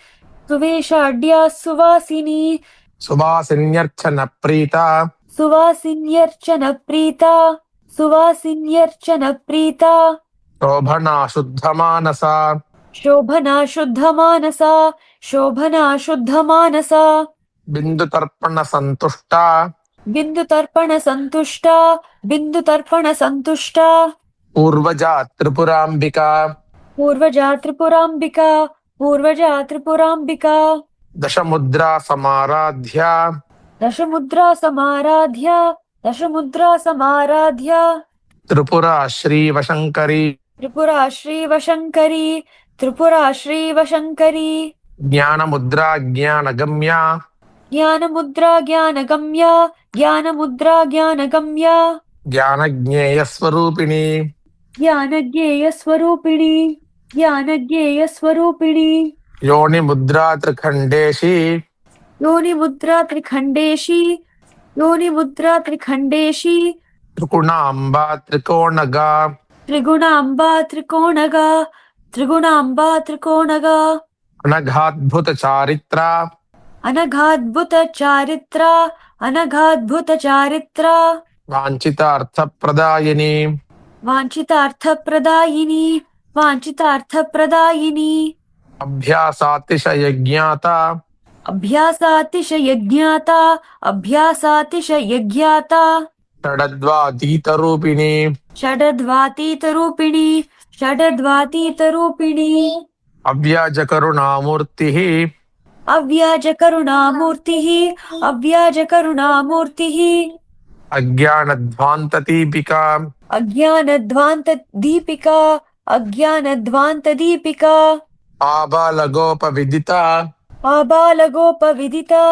सुवेशाढ्या सुवासिनी सुवासिन्यर्चनप्रीता सुवासिन्यर्चनप्रीता सुवासिन्यर्चनप्रीता शोभना शुद्धमानसा शोभना शुद्धमानसा शोभना शुद्धमानसा बिन्दुतर्पणसन्तुष्टा बिन्दुतर्पणसन्तुष्टा बिन्दुतर्पणसन्तुष्टा पूर्वजा त्रिपुराम्बिका पूर्वजा त्रिपुराम्बिका पूर्वजा त्रिपुराम्बिका दशमुद्रा समाराध्या दशमुद्रा समाराध्या दशमुद्रा समाराध्या त्रिपुरा श्रीवशङ्करी त्रिपुरा श्रीवशङ्करी त्रिपुरा श्रीवशङ्करी ज्ञानमुद्रा ज्ञानगम्या ज्ञानमुद्रा ज्ञानगम्या ज्ञानमुद्रा ज्ञानगम्या ज्ञानज्ञेयस्वरूपिणी ज्ञानज्ञेयस्वरूपिणी ज्ञानज्ञेयस्वरूपिणी योनिमुद्रा त्रिखण्डेशी योनिमुद्रा त्रिखण्डेशी योनिमुद्रा त्रिखण्डेशी त्रिगुणाम्बा त्रिकोणगा त्रिगुणाम्बा त्रिकोणगा त्रिगुणाम्बा त्रिकोणगा अनघाद्भुतचारित्रा अनघाद्भुतचारित्रा अनघाद्भुतचारित्रा वाञ्छितार्थप्रदायिनी वाञ्छितार्थप्रदायिनी वाञ्छितार्थप्रदायिनी अभ्यासातिशयज्ञाता अभ्यासातिशयज्ञाता अभ्यासातिशयज्ञाता षडद्वातीतरूपिणी षडद्वातीतरूपिणी षडद्वातीतरूपिणी अव्याजकरुणामूर्तिः अव्याजकरुणामूर्तिः अव्याजकरुणामूर्तिः अज्ञानध्वान्तदीपिका अज्ञानध्वान्तदीपिका अज्ञानध्वान्तदीपिका आबालगोपविदिता आबालगोपविदिता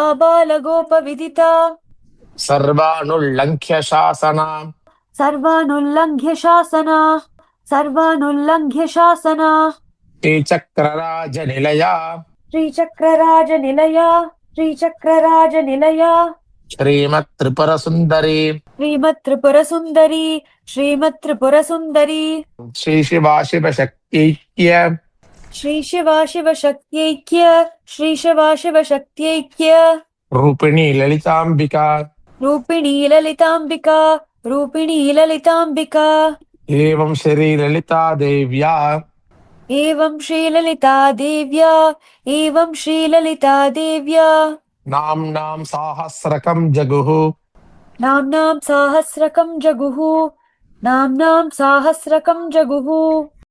आबालगोपविदिता सर्वानुल्लङ्घ्य शासना सर्वानुल्लङ्घ्य शासना सर्वानुल्लङ्घ्य शासना श्रीचक्रराजनिलया श्रीचक्रराजनिलया श्रीचक्रराजनिलया श्रीमत्त्रिपुरसुन्दरी श्रीमत्त्रिपुरसुन्दरी श्रीमत्त्रिपुरसुन्दरी श्रीशिवाशिवशक्त्यैक्य श्रीशिवाशिवशक्त्यैक्य श्रीशिवाशिवशक्त्यैक्य रूपिणी ललिताम्बिका रूपिणी ललिताम्बिका रूपिणी ललिताम्बिका एवं श्रीललिता देव्या एवं श्रीललिता देव्या एवं श्रीललिता देव्या नाम्नां साहस्रकं जगुः नाम्नां साहस्रकं जगुः नाम्नां साहस्रकं जगुः